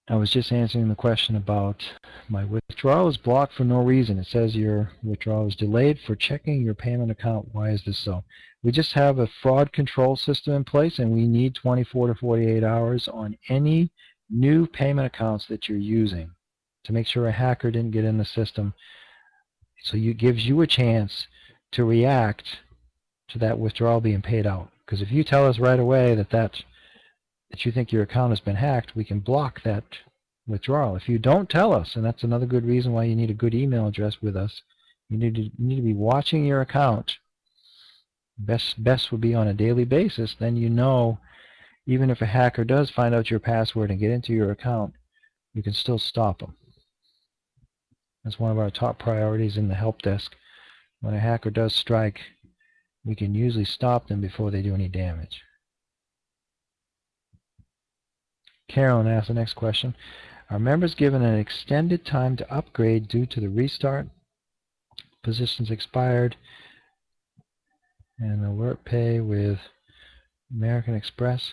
I was just answering the question about my withdrawal is blocked for no reason. It says your withdrawal is delayed for checking your payment account. Why is this so? We just have a fraud control system in place, and we need 24 to 48 hours on any new payment accounts that you're using to make sure a hacker didn't get in the system. So it gives you a chance to react to that withdrawal being paid out. Because if you tell us right away that you think your account has been hacked, we can block that withdrawal. If you don't tell us, and that's another good reason why you need a good email address with us, you need to be watching your account. Best would be on a daily basis. Then you know, even if a hacker does find out your password and get into your account, you can still stop them. That's one of our top priorities in the help desk. When a hacker does strike, we can usually stop them before they do any damage. Carolyn asked the next question. Are members given an extended time to upgrade due to the restart? Positions expired. And alert pay with American Express.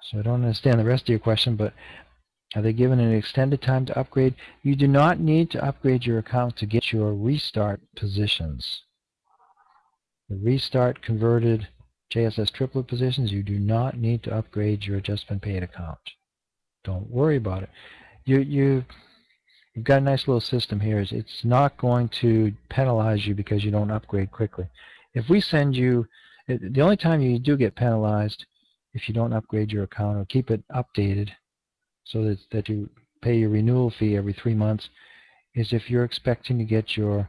So I don't understand the rest of your question, but are they given an extended time to upgrade? You do not need to upgrade your account to get your restart positions. The restart converted JSS triplet positions, you do not need to upgrade your just been paid account. Don't worry about it. You've got a nice little system here. It's not going to penalize you because you don't upgrade quickly. If we send you, the only time you do get penalized if you don't upgrade your account or keep it updated so that you pay your renewal fee every 3 months is if you're expecting to get your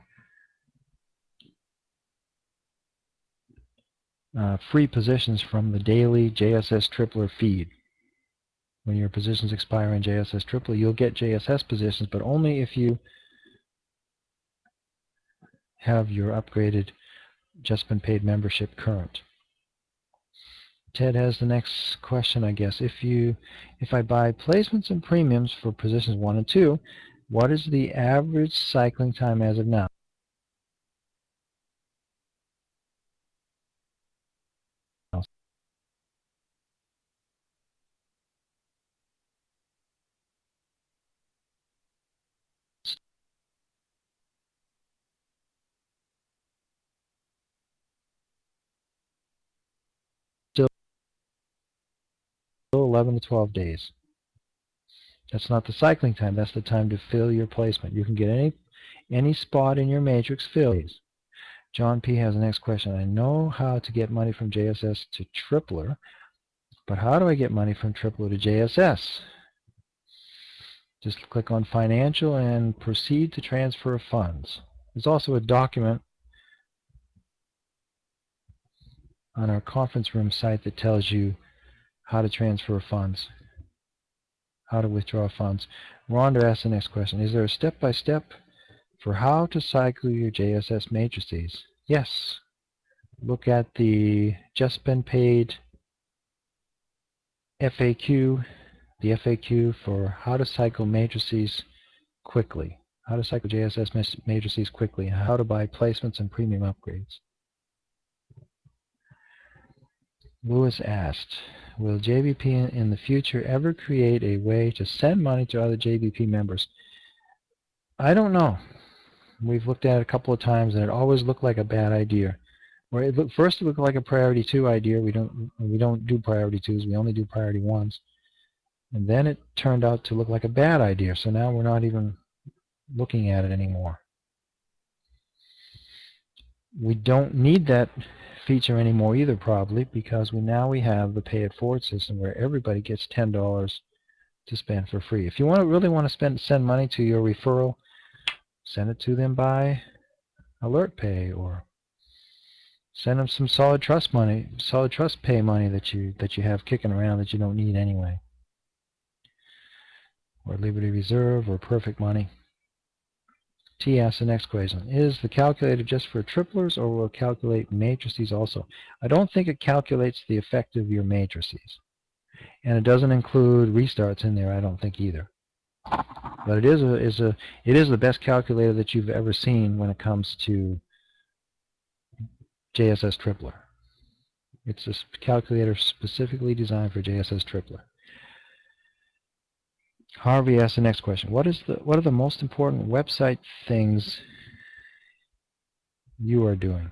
free positions from the daily JSS Tripler feed. When your positions expire in JSS Tripler, you'll get JSS positions, but only if you have your upgraded just been paid membership current. Ted has the next question, I guess. If I buy placements and premiums for positions 1 and 2, what is the average cycling time as of now? Still 11 to 12 days. That's not the cycling time. That's the time to fill your placement. You can get any spot in your matrix filled. John P. has the next question. I know how to get money from JSS to Tripler, but how do I get money from Tripler to JSS? Just click on Financial and proceed to transfer funds. There's also a document on our conference room site that tells you how to transfer funds, how to withdraw funds. Rhonda asks the next question. Is there a step-by-step for how to cycle your JSS matrices? Yes. Look at the just been paid FAQ, the FAQ for how to cycle matrices quickly, how to cycle JSS matrices quickly, and how to buy placements and premium upgrades. Lewis asked, will JBP in the future ever create a way to send money to other JBP members? I don't know. We've looked at it a couple of times, and it always looked like a bad idea. Or first it looked like a priority 2 idea. We don't do priority 2s. We only do priority 1s. And then it turned out to look like a bad idea. So now we're not even looking at it anymore. We don't need that feature anymore either, probably, because we have the pay it forward system where everybody gets $10 to spend for free. If you really want to send money to your referral, send it to them by Alert Pay, or send them some Solid Trust Pay money that you have kicking around that you don't need anyway, or Liberty Reserve, or Perfect Money. T asks the next question: is the calculator just for triplers, or will it calculate matrices also? I don't think it calculates the effect of your matrices, and it doesn't include restarts in there. I don't think either. But it is the best calculator that you've ever seen when it comes to JSS Tripler. It's a calculator specifically designed for JSS Tripler. Harvey asks the next question: what are the most important website things you are doing?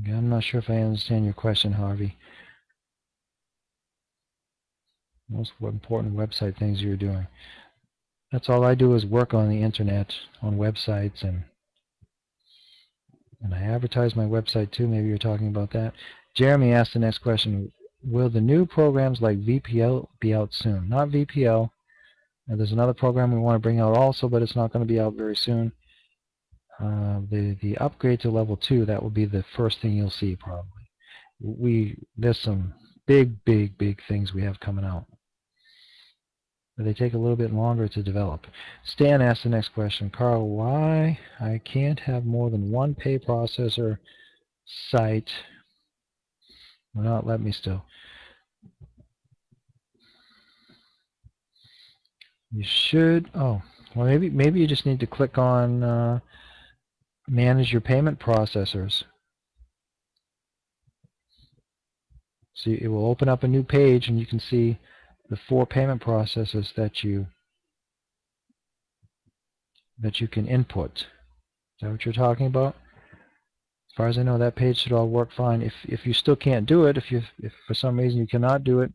I'm not sure if I understand your question, Harvey. Most important website things you're doing. That's all I do, is work on the internet, on websites, and I advertise my website too. Maybe you're talking about that. Jeremy asked the next question: will the new programs like VPL be out soon? Not VPL. There's another program we want to bring out also, but it's not going to be out very soon. The upgrade to level 2, that will be the first thing you'll see probably. There's some big things we have coming out, but they take a little bit longer to develop. Stan asked the next question: Carl, why I can't have more than one pay processor site? Will not let me still. You should. Oh, well, maybe you just need to click on manage your payment processors. So it will open up a new page, and you can see the 4 payment processors that you can input. Is that what you're talking about? As far as I know, that page should all work fine. If you still can't do it, if for some reason you cannot do it,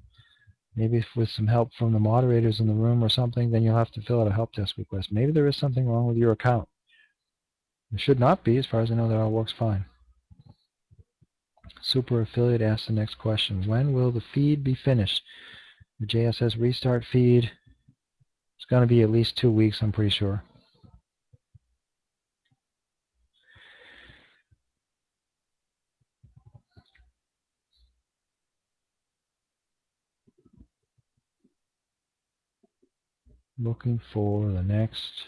maybe with some help from the moderators in the room or something, then you'll have to fill out a help desk request. Maybe there is something wrong with your account. There should not be. As far as I know, that all works fine. Super Affiliate asks the next question: when will the feed be finished? The JSS restart feed, it's going to be at least 2 weeks, I'm pretty sure. Looking for the next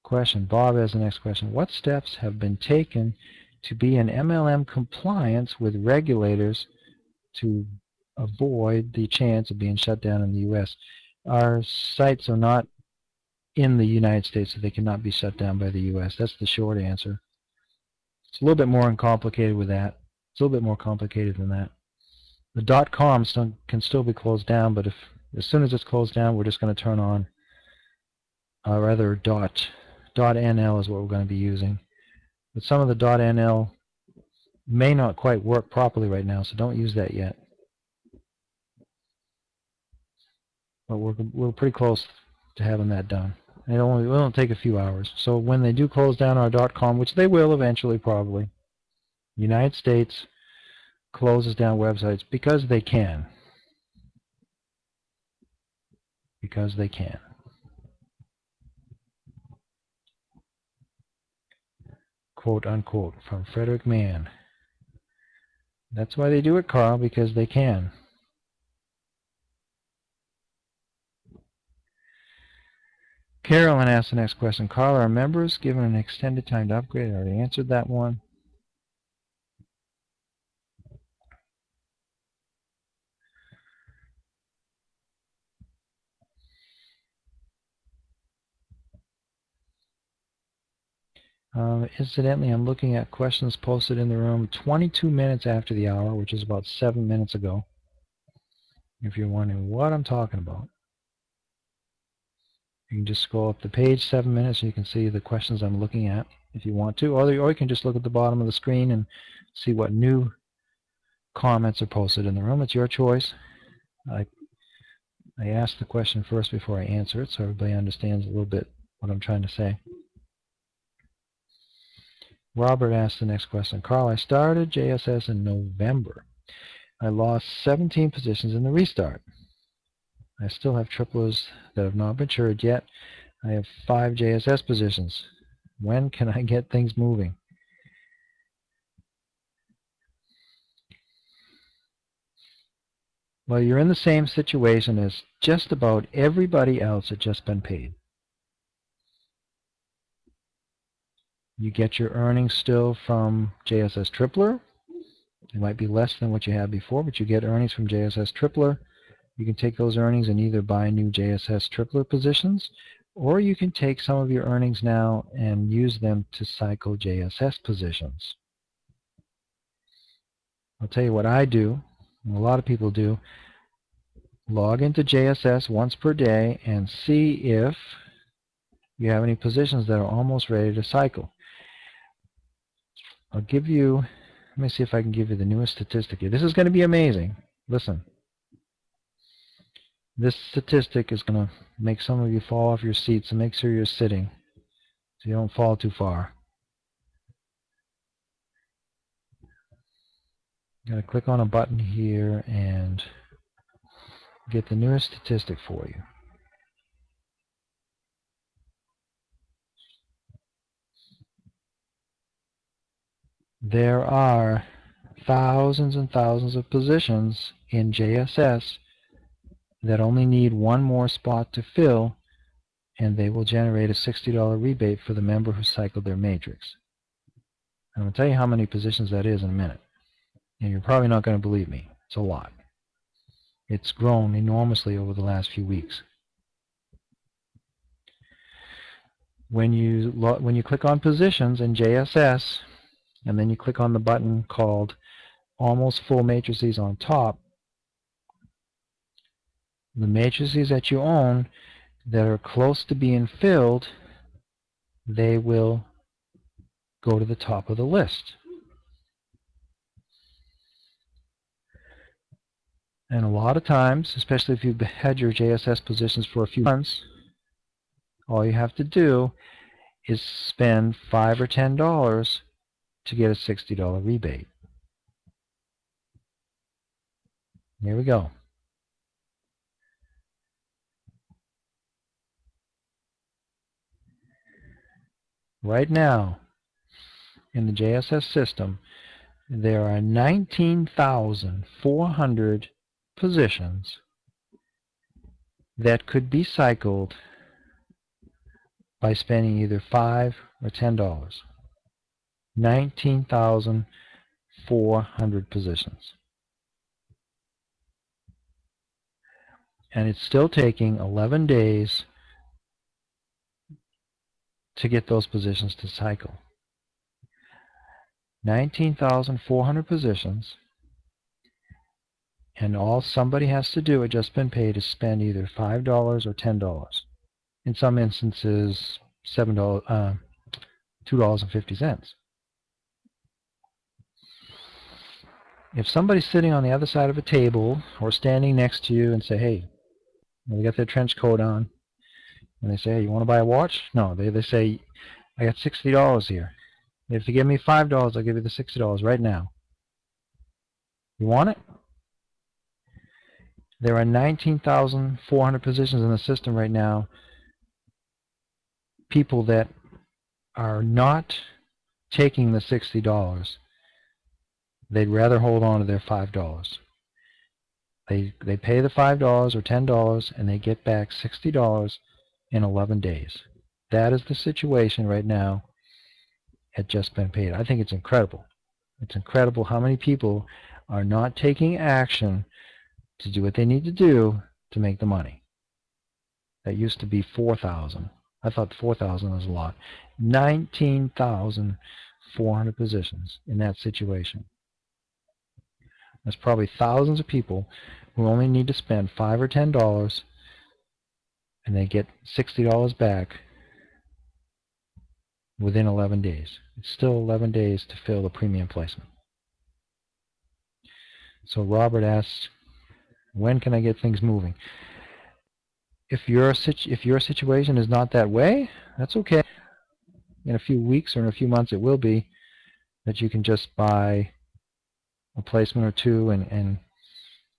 question. Bob has the next question: what steps have been taken to be in MLM compliance with regulators to avoid the chance of being shut down in the U.S.? Our sites are not in the United States, so they cannot be shut down by the U.S. That's the short answer. It's a little bit more complicated with that. It's a little bit more complicated than that. The .com can still be closed down, but as soon as it's closed down, we're just going to turn on, rather .nl is what we're going to be using. But some of the .nl may not quite work properly right now, so don't use that yet. But we're pretty close to having that done. It will take a few hours. So when they do close down our .com, which they will eventually probably, United States closes down websites because they can. Because they can. Quote unquote, from Frederick Mann. That's why they do it, Carl, because they can. Carolyn asked the next question: Carl, are members given an extended time to upgrade? I already answered that one. Incidentally, I'm looking at questions posted in the room 22 minutes after the hour, which is about 7 minutes ago, if you're wondering what I'm talking about. You can just scroll up the page 7 minutes and you can see the questions I'm looking at if you want to, or you can just look at the bottom of the screen and see what new comments are posted in the room. It's your choice. I ask the question first before I answer it so everybody understands a little bit what I'm trying to say. Robert asked the next question. Carl, I started JSS in November. I lost 17 positions in the restart. I still have triplers that have not matured yet. I have 5 JSS positions. When can I get things moving? Well, you're in the same situation as just about everybody else at Just Been Paid. You get your earnings still from JSS Tripler. It might be less than what you had before, but you get earnings from JSS Tripler. You can take those earnings and either buy new JSS Tripler positions, or you can take some of your earnings now and use them to cycle JSS positions. I'll tell you what I do, and a lot of people do. Log into JSS once per day and see if you have any positions that are almost ready to cycle. I'll give you, let me see if I can give you the newest statistic here. This is going to be amazing. Listen. This statistic is going to make some of you fall off your seats, so make sure you're sitting so you don't fall too far. I'm going to click on a button here and get the newest statistic for you. There are thousands and thousands of positions in JSS that only need one more spot to fill, and they will generate a $60 rebate for the member who cycled their matrix. I'm going to tell you how many positions that is in a minute, and you're probably not going to believe me. It's a lot. It's grown enormously over the last few weeks. When you click on positions in JSS, and then you click on the button called Almost Full Matrices on top, the matrices that you own that are close to being filled, they will go to the top of the list. And a lot of times, especially if you've had your JSS positions for a few months, all you have to do is spend $5 or $10 to get a $60 rebate. Here we go. Right now, in the JSS system, there are 19,400 positions that could be cycled by spending either $5 or $10. 19,400 positions. And it's still taking 11 days to get those positions to cycle. 19,400 positions, and all somebody has to do at Just Been Paid is spend either $5 or $10. In some instances, $2.50. If somebody's sitting on the other side of a table or standing next to you and say, hey, they got their trench coat on, and they say, hey, you want to buy a watch? No, they say, I got $60 here. If you give me $5, I'll give you the $60 right now. You want it? There are 19,400 positions in the system right now. People that are not taking the $60. They'd rather hold on to their $5. They pay the $5 or $10 and they get back $60 in 11 days. That is the situation right now at Just Been Paid. I think it's incredible. It's incredible how many people are not taking action to do what they need to do to make the money. That used to be $4,000. I thought 4,000 was a lot. 19,400 positions in that situation. There's probably thousands of people who only need to spend $5 or $10 and they get $60 back within 11 days. It's still 11 days to fill the premium placement. So Robert asks, when can I get things moving? If your situation is not that way, that's okay. In a few weeks or in a few months it will be that you can just buy a placement or two and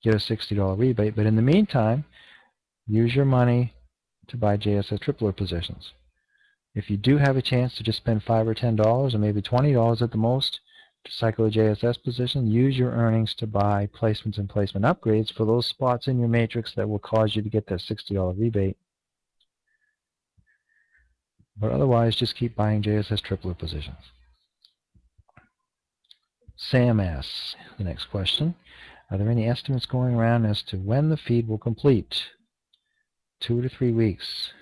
get a $60 rebate. But in the meantime, use your money to buy JSS tripler positions. If you do have a chance to just spend $5 or $10 or maybe $20 at the most to cycle a JSS position, use your earnings to buy placements and placement upgrades for those spots in your matrix that will cause you to get that $60 rebate. But otherwise, just keep buying JSS tripler positions. Sam asks the next question, are there any estimates going around as to when the feed will complete? 2 to 3 weeks.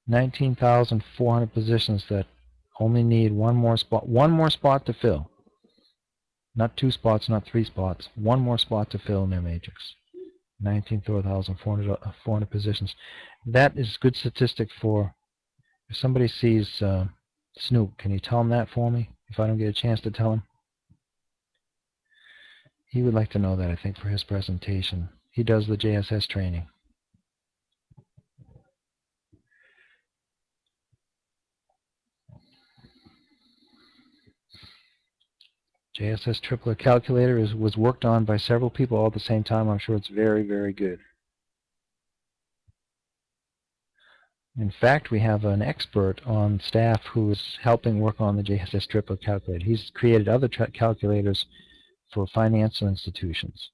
$19,400 positions that only need one more spot to fill. Not 2 spots, not 3 spots. One more spot to fill in their matrix. 19,400 positions. That is good statistic for if somebody sees Snoop. Can you tell him that for me if I don't get a chance to tell him? He would like to know that, I think, for his presentation. He does the JSS training. JSS tripler calculator was worked on by several people all at the same time. I'm sure it's very, very good. In fact, we have an expert on staff who is helping work on the JSS tripler calculator. He's created other calculators for financial institutions.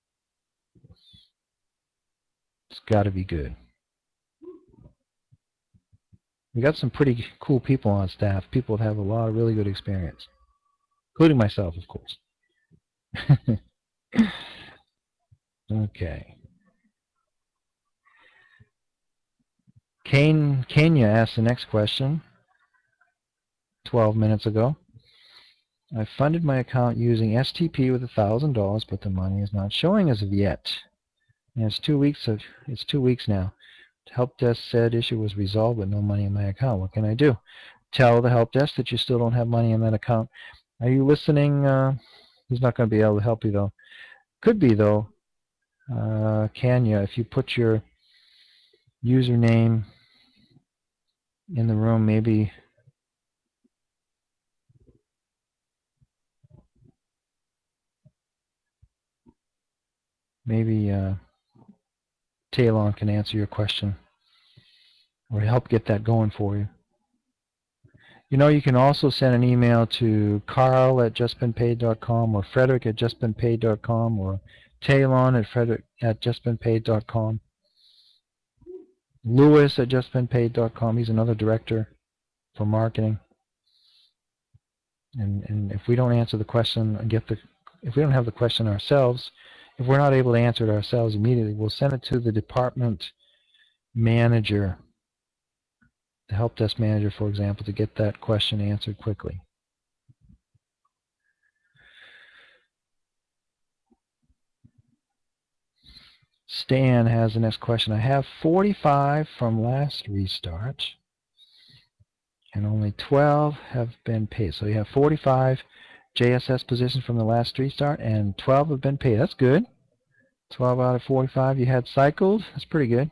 It's got to be good. We got some pretty cool people on staff. People that have a lot of really good experience, including myself, of course. Okay. Kenya asked the next question 12 minutes ago. I funded my account using STP with $1,000, but the money is not showing as of yet. And it's 2 weeks now. The help desk said issue was resolved, but no money in my account. What can I do? Tell the help desk that you still don't have money in that account. Are you listening? He's not going to be able to help you though. Could be though, Kenya, if you put your username in the room, maybe Talon can answer your question or help get that going for you. You know, you can also send an email to Carl@justbeenpaid.com or Frederick@justbeenpaid.com or Talon @justbeenpaid.com. Lewis@justbeenpaid.com. He's another director for marketing. And if we don't answer the question and if we don't have the question ourselves, if we're not able to answer it ourselves immediately, we'll send it to the department manager, the help desk manager, for example, to get that question answered quickly. Stan has the next question. I have 45 from last restart, and only 12 have been paid. So you have 45 JSS positions from the last restart, and 12 have been paid. That's good. 12 out of 45 you had cycled. That's pretty good.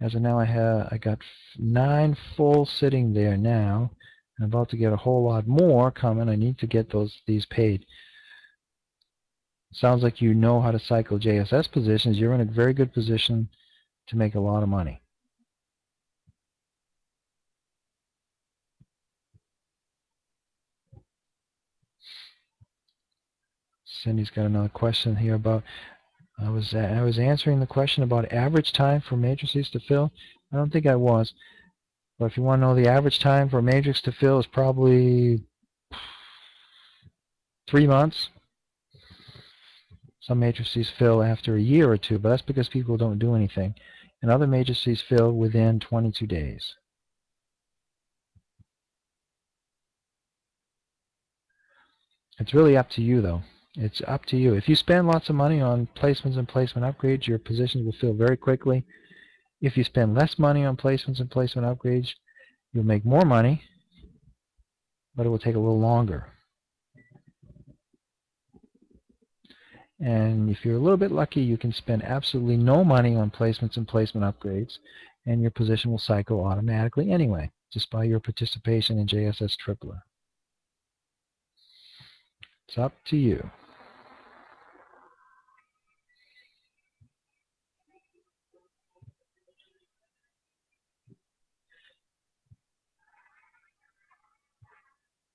As of now, I got 9 full sitting there now. I'm about to get a whole lot more coming. I need to get these paid. Sounds like you know how to cycle JSS positions. You're in a very good position to make a lot of money. Cindy's got another question here about, I was answering the question about average time for matrices to fill. I don't think I was. But if you want to know, the average time for a matrix to fill is probably 3 months. Some matrices fill after a year or two, but that's because people don't do anything. And other matrices fill within 22 days. It's really up to you, though. It's up to you. If you spend lots of money on placements and placement upgrades, your positions will fill very quickly. If you spend less money on placements and placement upgrades, you'll make more money, but it will take a little longer. And if you're a little bit lucky, you can spend absolutely no money on placements and placement upgrades, and your position will cycle automatically anyway, just by your participation in JSS Tripler. It's up to you.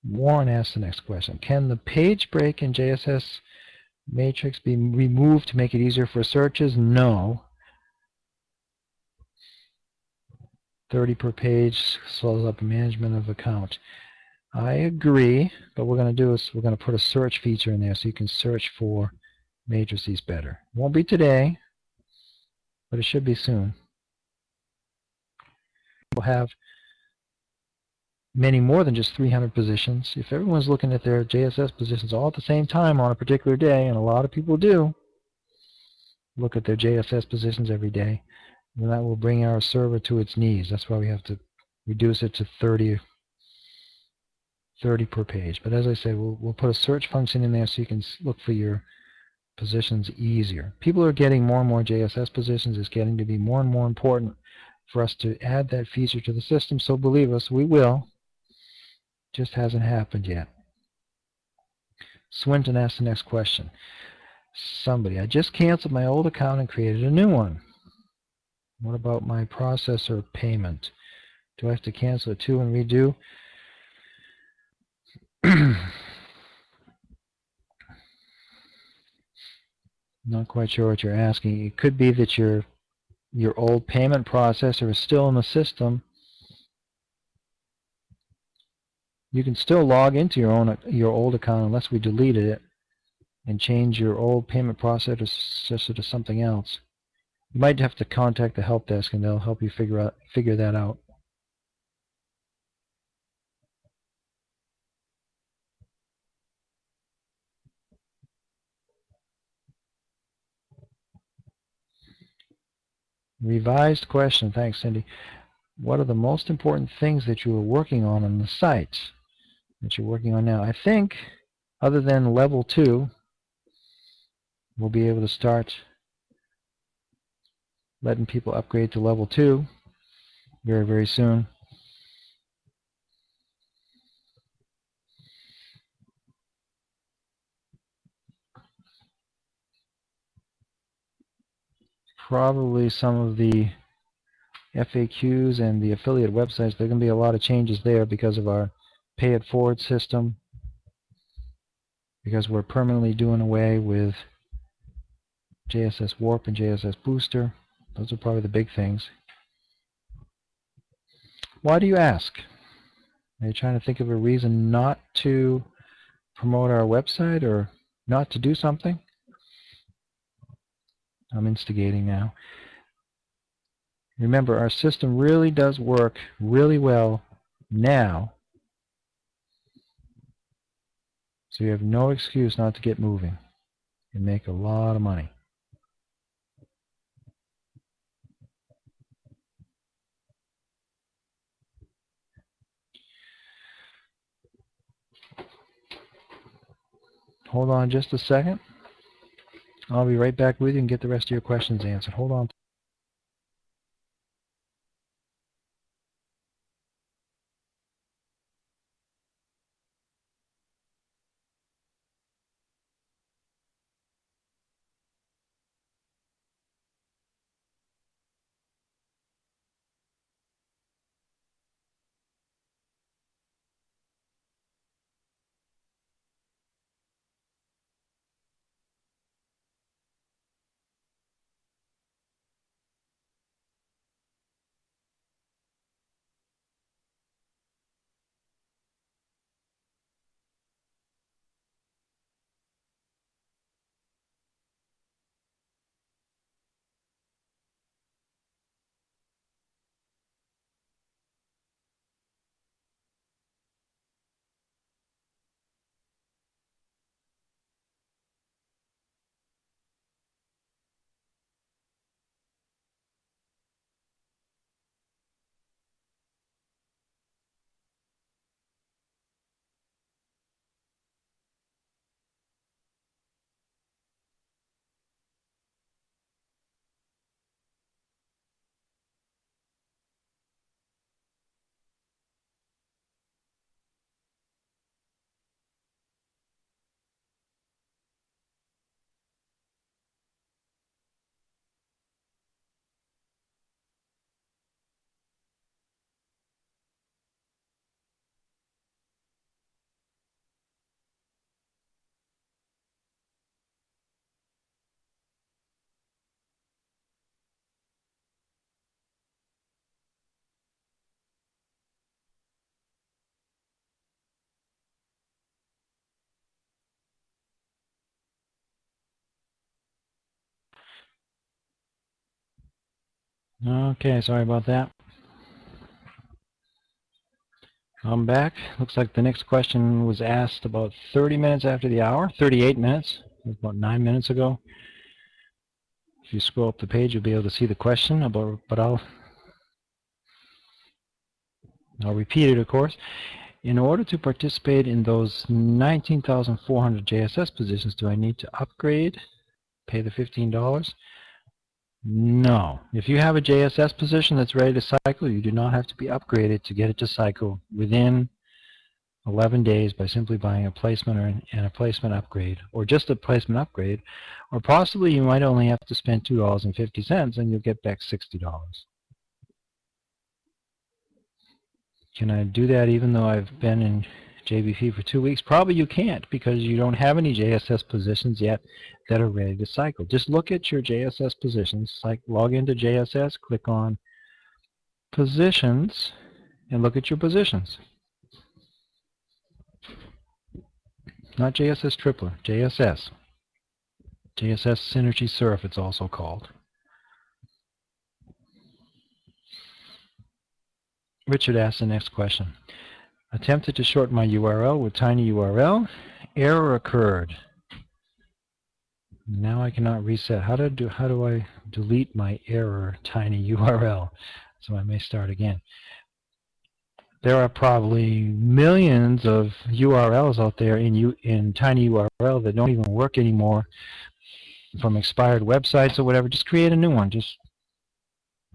Warren asks the next question. Can the page break in JSS Matrix be removed to make it easier for searches? No. 30 per page slows up management of account. I agree, but what we're going to do is we're going to put a search feature in there so you can search for matrices better. Won't be today, but it should be soon. We'll have many more than just 300 positions. If everyone's looking at their JSS positions all at the same time on a particular day, and a lot of people do look at their JSS positions every day, then that will bring our server to its knees. That's why we have to reduce it to 30 per page. But as I said, we'll put a search function in there so you can look for your positions easier. People are getting more and more JSS positions. It's getting to be more and more important for us to add that feature to the system. So believe us, we will. Just hasn't happened yet. Swinton asked the next question. I just canceled my old account and created a new one. What about my processor payment? Do I have to cancel it too and redo? Not quite sure what you're asking. It could be that your old payment processor is still in the system. You can still log into your old account unless we deleted it and change your old payment processor to something else. You might have to contact the help desk and they'll help you figure that out. Revised question. Thanks, Cindy. What are the most important things that you are working on the site that you're working on now? I think, other than level 2, we'll be able to start letting people upgrade to level 2 very, very soon. Probably some of the FAQs and the affiliate websites, there are going to be a lot of changes there because of our pay it forward system, because we're permanently doing away with JSS Warp and JSS Booster. Those are probably the big things. Why do you ask? Are you trying to think of a reason not to promote our website or not to do something? I'm instigating now. Remember, our system really does work really well now, so you have no excuse not to get moving and make a lot of money. Hold on just a second. I'll be right back with you and get the rest of your questions answered. Hold on. Okay, sorry about that. I'm back. Looks like the next question was asked about 30 minutes after the hour, 38 minutes, about 9 minutes ago. If you scroll up the page, you'll be able to see the question, but I'll repeat it, of course. In order to participate in those 19,400 JSS positions, do I need to upgrade, pay the $15? No. If you have a JSS position that's ready to cycle, you do not have to be upgraded to get it to cycle within 11 days by simply buying a placement and a placement upgrade, or just a placement upgrade, or possibly you might only have to spend $2.50 and you'll get back $60. Can I do that even though I've been in JBP for 2 weeks? Probably you can't, because you don't have any JSS positions yet that are ready to cycle. Just look at your JSS positions, like log into JSS, click on positions, and look at your positions. Not JSS Tripler, JSS. JSS Synergy Surf, it's also called. Richard asks the next question. Attempted to shorten my URL with tinyURL. Error occurred. Now I cannot reset. How do I delete my error tinyURL? So I may start again. There are probably millions of URLs out there in tinyURL that don't even work anymore, from expired websites or whatever. Just create a new one. Just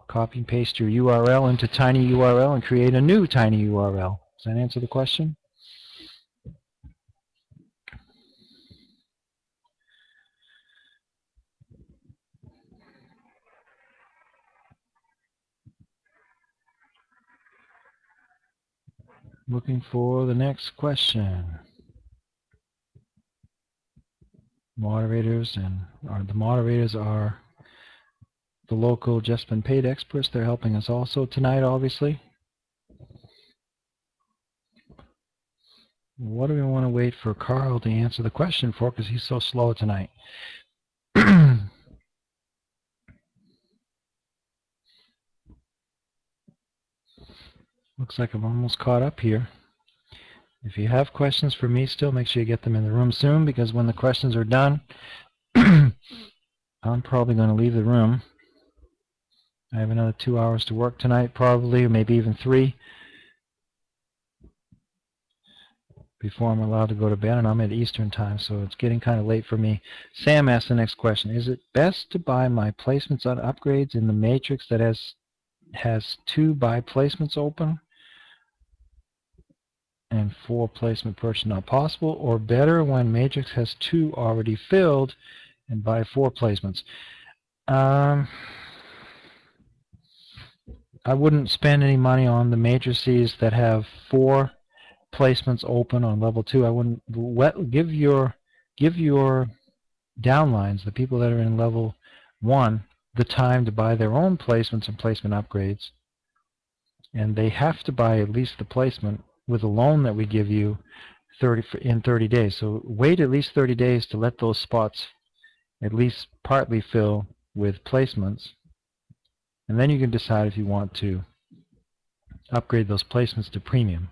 copy and paste your URL into tinyURL and create a new tinyURL. Does that answer the question? Looking for the next question. Moderators the moderators are the local Just Been Paid experts. They're helping us also tonight, obviously. What do we want to wait for Carl to answer the question for, because he's so slow tonight? Looks like I'm almost caught up here. If you have questions for me still, make sure you get them in the room soon, because when the questions are done, I'm probably going to leave the room. I have another 2 hours to work tonight, probably, or maybe even 3, before I'm allowed to go to bed, and I'm at Eastern time, so it's getting kind of late for me. Sam asked the next question. Is it best to buy my placements on upgrades in the matrix that has 2 buy placements open and 4 placement purchase not possible, or better when matrix has 2 already filled and buy 4 placements? I wouldn't spend any money on the matrices that have 4 placements open on level 2. I wouldn't give your downlines, the people that are in level 1, the time to buy their own placements and placement upgrades, and they have to buy at least the placement with a loan that we give you in 30 days. So wait at least 30 days to let those spots at least partly fill with placements, and then you can decide if you want to upgrade those placements to premium.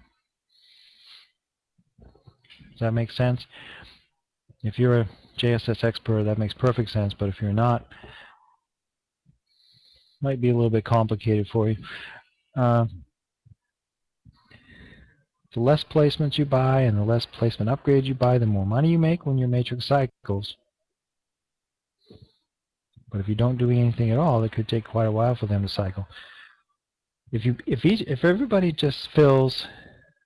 Does that make sense? If you're a JSS expert, that makes perfect sense, but if you're not, it might be a little bit complicated for you. The less placements you buy and the less placement upgrades you buy, the more money you make when your matrix cycles. But if you don't do anything at all, it could take quite a while for them to cycle. If everybody just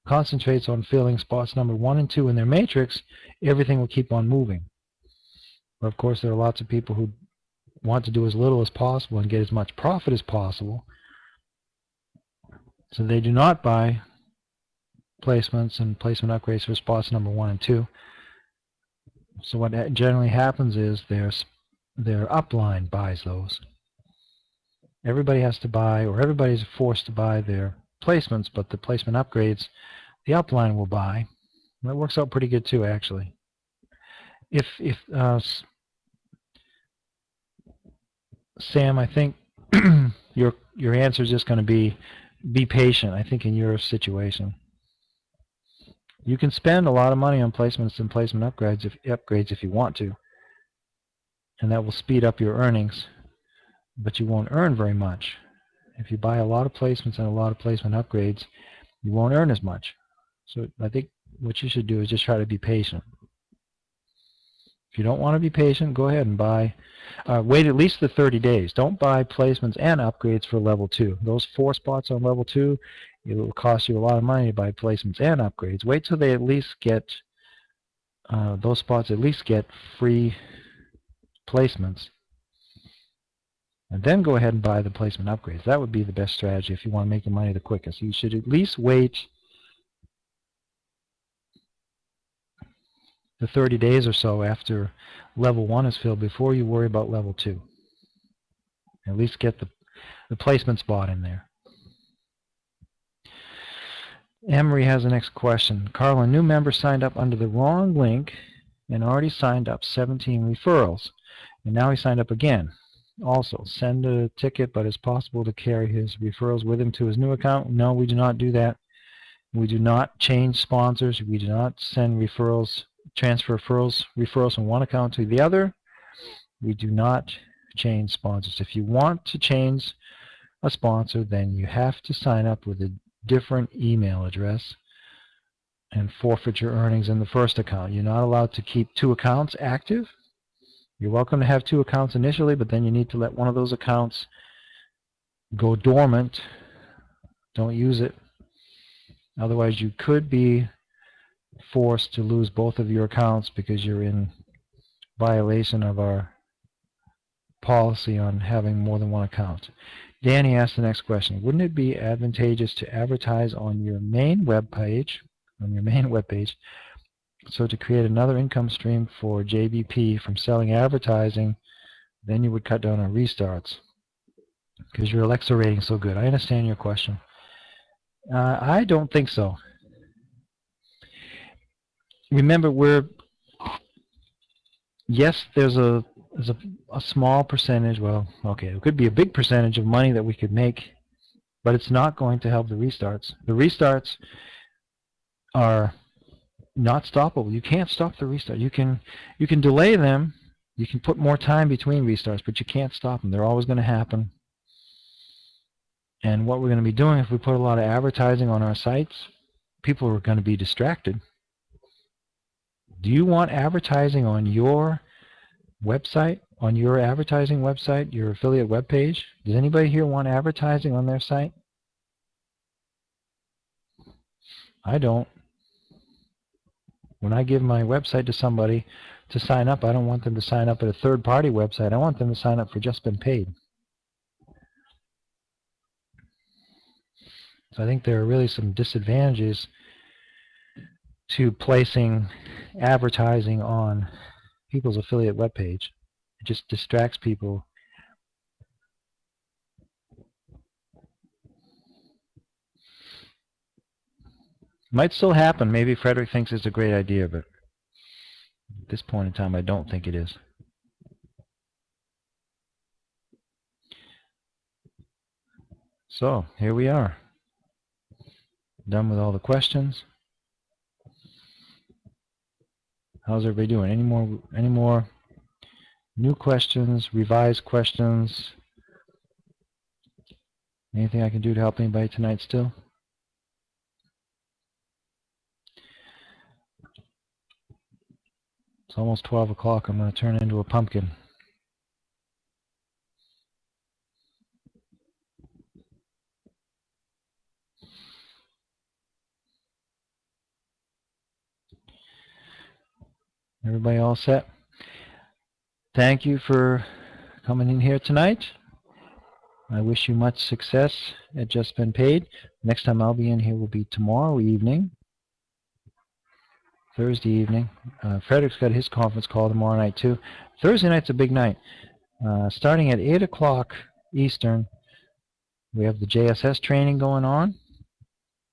concentrates on filling spots number 1 and 2 in their matrix, everything will keep on moving. But of course, there are lots of people who want to do as little as possible and get as much profit as possible, so they do not buy placements and placement upgrades for spots number 1 and 2. So what generally happens is their upline buys those. Everybody has to buy, or everybody's forced to buy their placements, but the placement upgrades, the upline will buy. That works out pretty good too, actually. Sam, I think your answer is just going to be patient. I think in your situation, you can spend a lot of money on placements and placement upgrades if you want to, and that will speed up your earnings, but you won't earn very much. If you buy a lot of placements and a lot of placement upgrades, you won't earn as much. So I think what you should do is just try to be patient. If you don't want to be patient, go ahead and buy. Wait at least the 30 days. Don't buy placements and upgrades for level 2. Those 4 spots on level 2, it will cost you a lot of money to buy placements and upgrades. Wait till they at least get, those spots at least get free placements. And then go ahead and buy the placement upgrades. That would be the best strategy if you want to make the money the quickest. You should at least wait the 30 days or so after level 1 is filled before you worry about level 2. At least get the placement spot in there. Emery has the next question. Carl, a new member signed up under the wrong link and already signed up 17 referrals. And now he signed up again. Also, send a ticket, but it's possible to carry his referrals with him to his new account. No, we do not do that. We do not change sponsors. We do not send referrals, transfer referrals from one account to the other. We do not change sponsors. If you want to change a sponsor, then you have to sign up with a different email address and forfeit your earnings in the first account. You're not allowed to keep 2 accounts active. You're welcome to have 2 accounts initially, but then you need to let one of those accounts go dormant. Don't use it. Otherwise, you could be forced to lose both of your accounts because you're in violation of our policy on having more than one account. Danny asked the next question. Wouldn't it be advantageous to advertise on your main web page, so to create another income stream for JBP from selling advertising? Then you would cut down on restarts because your Alexa rating is so good. I understand your question. I don't think so. Remember, yes, there's a small percentage, well, okay, it could be a big percentage of money that we could make, but it's not going to help the restarts. The restarts are not stoppable. You can't stop the restart. You can delay them. You can put more time between restarts, but you can't stop them. They're always going to happen. And what we're going to be doing if we put a lot of advertising on our sites, people are going to be distracted. Do you want advertising on your website, on your advertising website, your affiliate web page? Does anybody here want advertising on their site? I don't. When I give my website to somebody to sign up, I don't want them to sign up at a third-party website. I want them to sign up for Just Been Paid. So I think there are really some disadvantages to placing advertising on people's affiliate web page. It just distracts people. Might still happen. Maybe Frederick thinks it's a great idea, but at this point in time, I don't think it is. So here we are. Done with all the questions. How's everybody doing? Any more new questions, revised questions? Anything I can do to help anybody tonight still? It's almost 12 o'clock. I'm going to turn into a pumpkin. Everybody all set? Thank you for coming in here tonight. I wish you much success at Just Been Paid. Next time I'll be in here will be tomorrow evening, Thursday evening. Frederick's got his conference call tomorrow night too. Thursday night's a big night. Starting at 8 o'clock Eastern, we have the JSS training going on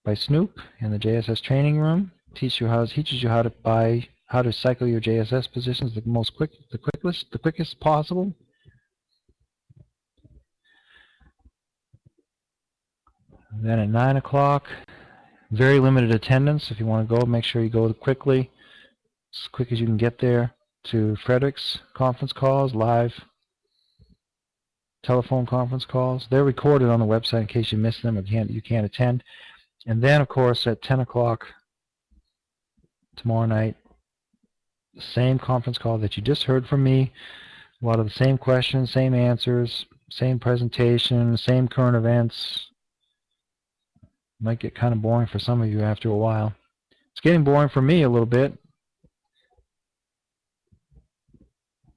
by Snoop in the JSS training room. Teaches you how to cycle your JSS positions the quickest possible. Then at 9 o'clock, very limited attendance. If you want to go, make sure you go quickly, as quick as you can get there, to Frederick's conference calls, live telephone conference calls. They're recorded on the website in case you miss them or you can't attend. And then, of course, at 10 o'clock tomorrow night, the same conference call that you just heard from me. A lot of the same questions, same answers, same presentation, same current events. Might get kind of boring for some of you after a while. It's getting boring for me a little bit.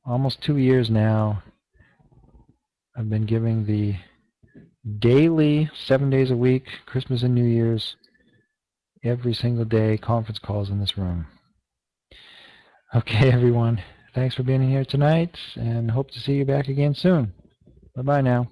Almost 2 years now, I've been giving the daily, 7 days a week, Christmas and New Year's, every single day, conference calls in this room. Okay, everyone. Thanks for being here tonight, and hope to see you back again soon. Bye-bye now.